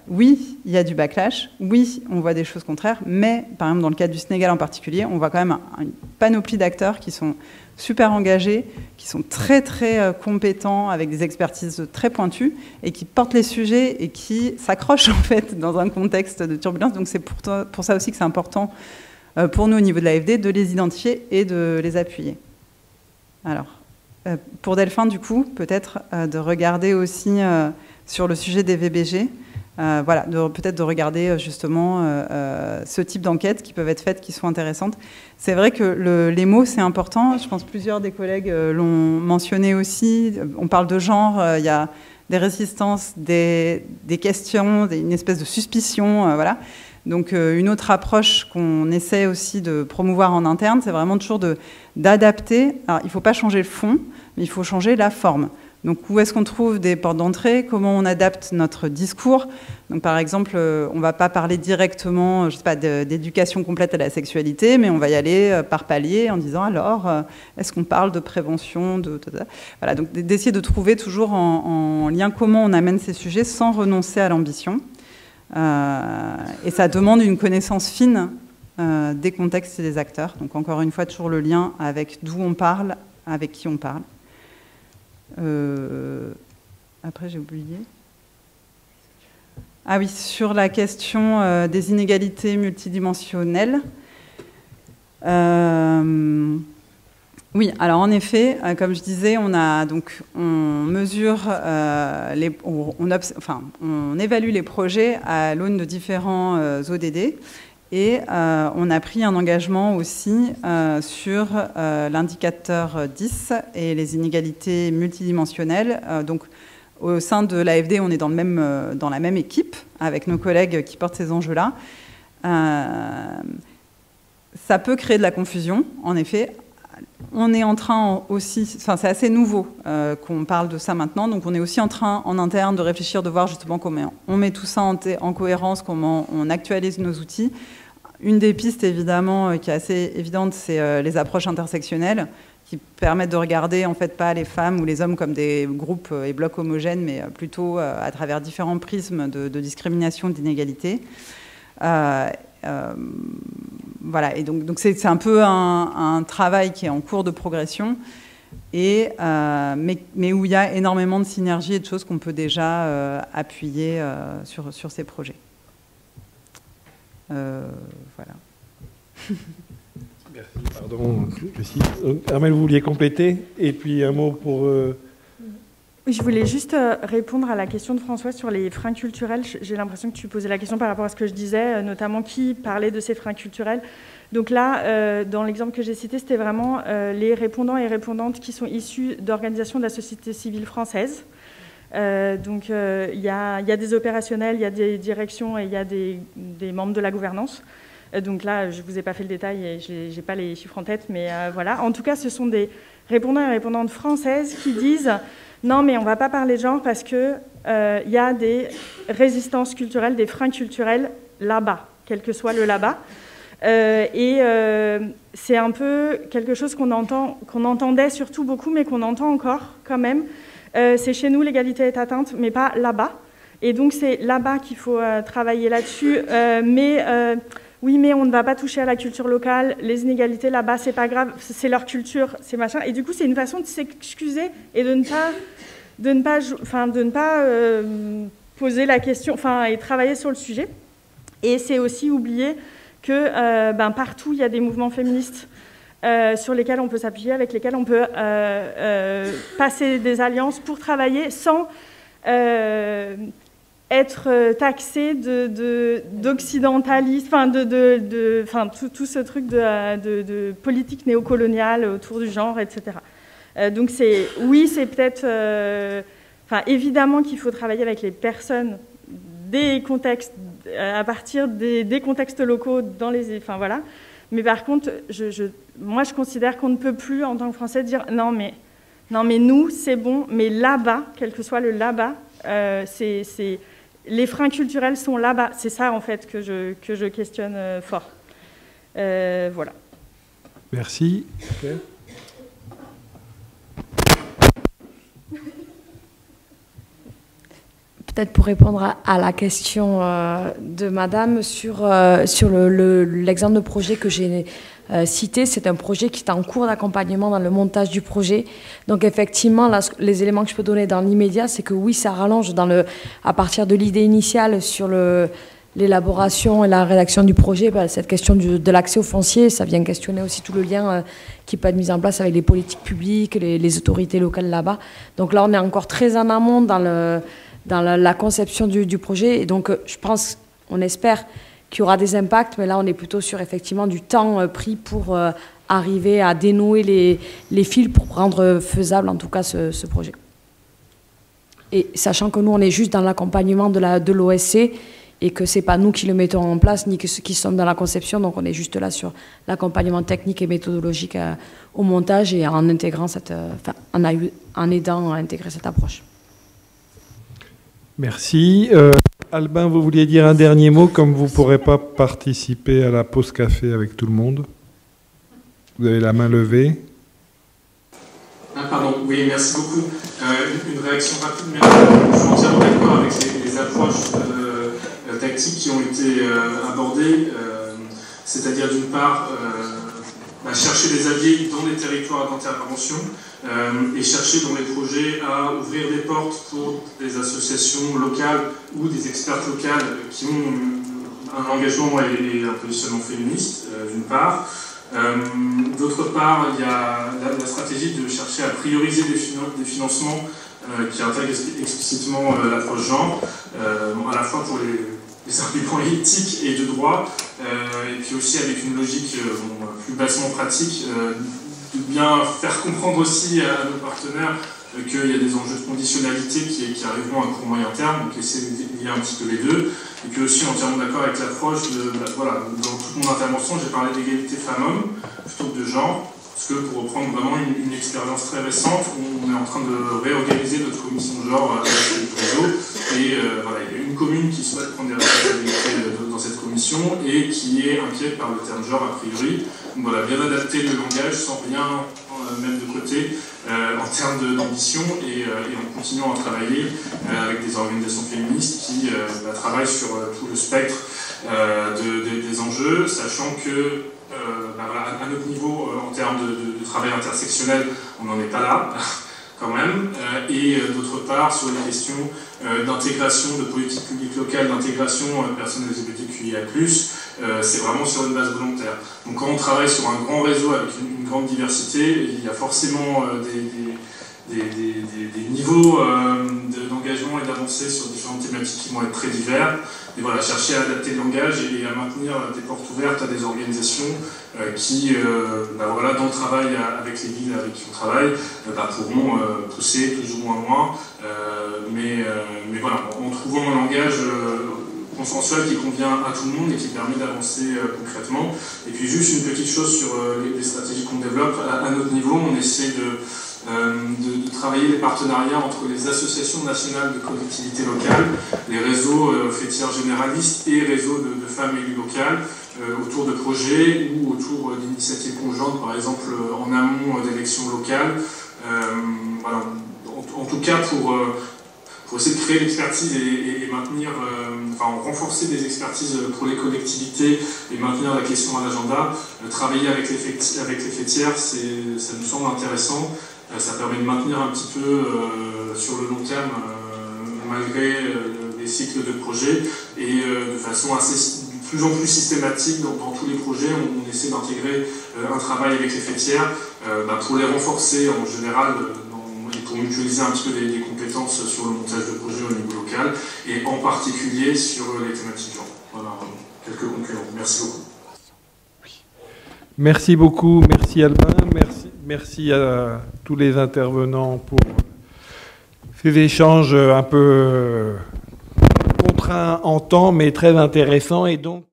oui, il y a du backlash, oui, on voit des choses contraires, mais par exemple, dans le cas du Sénégal en particulier, on voit quand même une panoplie d'acteurs qui sont super engagés, qui sont très, très compétents, avec des expertises très pointues, et qui portent les sujets et qui s'accrochent, en fait, dans un contexte de turbulence. Donc, c'est pour ça aussi que c'est important pour nous, au niveau de l'AFD, de les identifier et de les appuyer. Alors, pour Delphin, du coup, peut-être de regarder aussi sur le sujet des VBG, voilà, peut-être de regarder justement ce type d'enquêtes qui peuvent être faites, qui sont intéressantes. C'est vrai que les mots, c'est important. Je pense que plusieurs des collègues l'ont mentionné aussi. On parle de genre, il y a des résistances, des questions, une espèce de suspicion, voilà. Donc une autre approche qu'on essaie aussi de promouvoir en interne, c'est vraiment toujours d'adapter. Alors il ne faut pas changer le fond, mais il faut changer la forme. Donc où est-ce qu'on trouve des portes d'entrée? Comment on adapte notre discours? Donc par exemple, on ne va pas parler directement, je sais pas, d'éducation complète à la sexualité, mais on va y aller par palier en disant alors, est-ce qu'on parle de prévention, voilà, donc d'essayer de trouver toujours en lien comment on amène ces sujets sans renoncer à l'ambition. Et ça demande une connaissance fine des contextes et des acteurs. Donc encore une fois, toujours le lien avec d'où on parle, avec qui on parle. Après, j'ai oublié. Ah oui, sur la question des inégalités multidimensionnelles. Oui, alors en effet, comme je disais, on mesure, on évalue les projets à l'aune de différents ODD. Et on a pris un engagement aussi sur l'indicateur 10 et les inégalités multidimensionnelles. Donc, au sein de l'AFD, on est dans la même équipe avec nos collègues qui portent ces enjeux-là. Ça peut créer de la confusion, en effet. on est en train aussi, enfin c'est assez nouveau qu'on parle de ça maintenant, donc on est aussi en train en interne de réfléchir, de voir justement comment on met tout ça en cohérence, comment on actualise nos outils. Une des pistes évidemment qui est assez évidente, c'est les approches intersectionnelles qui permettent de regarder en fait pas les femmes ou les hommes comme des groupes et blocs homogènes, mais plutôt à travers différents prismes de discrimination, d'inégalité. Voilà, et donc c'est un peu un travail qui est en cours de progression, mais où il y a énormément de synergies et de choses qu'on peut déjà appuyer sur ces projets. Voilà. Merci, pardon. Armelle, vous vouliez compléter? Et puis un mot pour... Je voulais juste répondre à la question de François sur les freins culturels. J'ai l'impression que tu posais la question par rapport à ce que je disais, notamment qui parlait de ces freins culturels. Donc là, dans l'exemple que j'ai cité, c'était vraiment les répondants et répondantes qui sont issus d'organisations de la société civile française. Donc il y a des opérationnels, il y a des directions et il y a des membres de la gouvernance. Donc là, je ne vous ai pas fait le détail et je n'ai pas les chiffres en tête, mais voilà. En tout cas, ce sont des répondants et répondantes françaises qui disent... Non, mais on ne va pas parler de genre parce qu'il y a des résistances culturelles, des freins culturels là-bas, quel que soit le là-bas. C'est un peu quelque chose qu'on entendait surtout beaucoup, mais qu'on entend encore quand même. C'est chez nous, l'égalité est atteinte, mais pas là-bas. Et donc, c'est là-bas qu'il faut travailler là-dessus. Oui, mais on ne va pas toucher à la culture locale, les inégalités là-bas, c'est pas grave, c'est leur culture, c'est machin. Et du coup, c'est une façon de s'excuser et de ne pas poser la question, et travailler sur le sujet. Et c'est aussi oublier que partout, il y a des mouvements féministes sur lesquels on peut s'appuyer, avec lesquels on peut passer des alliances pour travailler sans... être taxé d'occidentaliste, tout ce truc de politique néocoloniale autour du genre, etc. Donc c'est peut-être... évidemment qu'il faut travailler avec les personnes des contextes, à partir des contextes locaux, voilà. Mais par contre, moi je considère qu'on ne peut plus, en tant que Français, dire non mais nous, c'est bon, mais là-bas, quel que soit le là-bas, les freins culturels sont là-bas. C'est ça, en fait, que je questionne fort. Voilà. Merci. Okay. Peut-être pour répondre à la question de Madame sur l'exemple de projet que j'ai cité, c'est un projet qui est en cours d'accompagnement dans le montage du projet. Donc effectivement, là, les éléments que je peux donner dans l'immédiat, c'est que oui, ça rallonge à partir de l'idée initiale sur l'élaboration et la rédaction du projet, cette question de l'accès au foncier, ça vient questionner aussi tout le lien qui peut être mis en place avec les politiques publiques, les autorités locales là-bas. Donc là, on est encore très en amont dans la conception du projet. Et donc, je pense, on espère qu'il y aura des impacts, mais là, on est plutôt sur, effectivement, du temps pris pour arriver à dénouer les fils pour rendre faisable, en tout cas, ce projet. Et sachant que nous, on est juste dans l'accompagnement de l'OSC et que ce n'est pas nous qui le mettons en place, ni que ceux qui sommes dans la conception, donc on est juste là sur l'accompagnement technique et méthodologique au montage et en intégrant en aidant à intégrer cette approche. Merci. Albin, vous vouliez dire un dernier mot, comme vous ne pourrez pas participer à la pause café avec tout le monde. Vous avez la main levée. Pardon, oui, merci beaucoup. Une réaction rapide, mais je suis entièrement d'accord avec les approches tactiques qui ont été abordées, c'est-à-dire d'une part chercher des alliés dans les territoires d'intervention et chercher dans les projets à ouvrir des portes pour des associations locales ou des expertes locales qui ont un engagement et un positionnement féministe, d'une part. D'autre part, il y a la stratégie de chercher à prioriser des financements qui intègrent explicitement l'approche genre, à la fois pour les arguments éthiques et de droit, et puis aussi avec une logique plus bassement pratique, de bien faire comprendre aussi à nos partenaires qu'il y a des enjeux de conditionnalité qui arriveront à court moyen terme, donc essayer de lier un petit peu les deux, et puis aussi entièrement d'accord avec l'approche de, voilà, dans toute mon intervention, j'ai parlé d'égalité femmes-hommes plutôt que de genre, Parce que pour reprendre vraiment une expérience très récente, on est en train de réorganiser notre commission genre avec le réseau. Et voilà, il y a une commune qui souhaite prendre des responsabilités dans cette commission et qui est inquiète par le terme genre a priori. Donc voilà, bien adapter le langage sans rien mettre de côté en termes d'ambition et en continuant à travailler avec des organisations féministes qui travaillent sur tout le spectre des enjeux, sachant que voilà, à notre niveau, en termes de travail intersectionnel, on n'en est pas là, quand même, et d'autre part, sur les questions d'intégration, de politique publique locale, d'intégration de personnes LGBTQIA+, c'est vraiment sur une base volontaire. Donc quand on travaille sur un grand réseau avec une grande diversité, il y a forcément des niveaux d'engagement et d'avancée sur différentes thématiques qui vont être très divers. Et voilà, chercher à adapter le langage et à maintenir des portes ouvertes à des organisations qui, voilà, dans le travail avec les villes avec qui on travaille, pourront pousser plus ou moins. Mais voilà, en trouvant un langage consensuel qui convient à tout le monde et qui permet d'avancer concrètement. Et puis juste une petite chose sur les stratégies qu'on développe. À notre niveau, on essaie de travailler les partenariats entre les associations nationales de collectivités locales, les réseaux fêtières généralistes et réseaux de femmes élues locales autour de projets ou autour d'initiatives conjointes, par exemple en amont d'élections locales. Voilà. En tout cas, pour essayer de créer l'expertise et maintenir, renforcer des expertises pour les collectivités et maintenir la question à l'agenda, travailler avec les fêtières, ça nous semble intéressant. Ça permet de maintenir un petit peu sur le long terme, malgré les cycles de projets, et de façon de plus en plus systématique dans tous les projets, on essaie d'intégrer un travail avec les fêtières pour les renforcer en général et pour mutualiser un petit peu des compétences sur le montage de projets au niveau local, et en particulier sur les thématiques genre. Voilà, quelques conclusions. Merci beaucoup. Merci beaucoup, merci Albin, merci à tous les intervenants pour ces échanges un peu contraints en temps, mais très intéressants. Et donc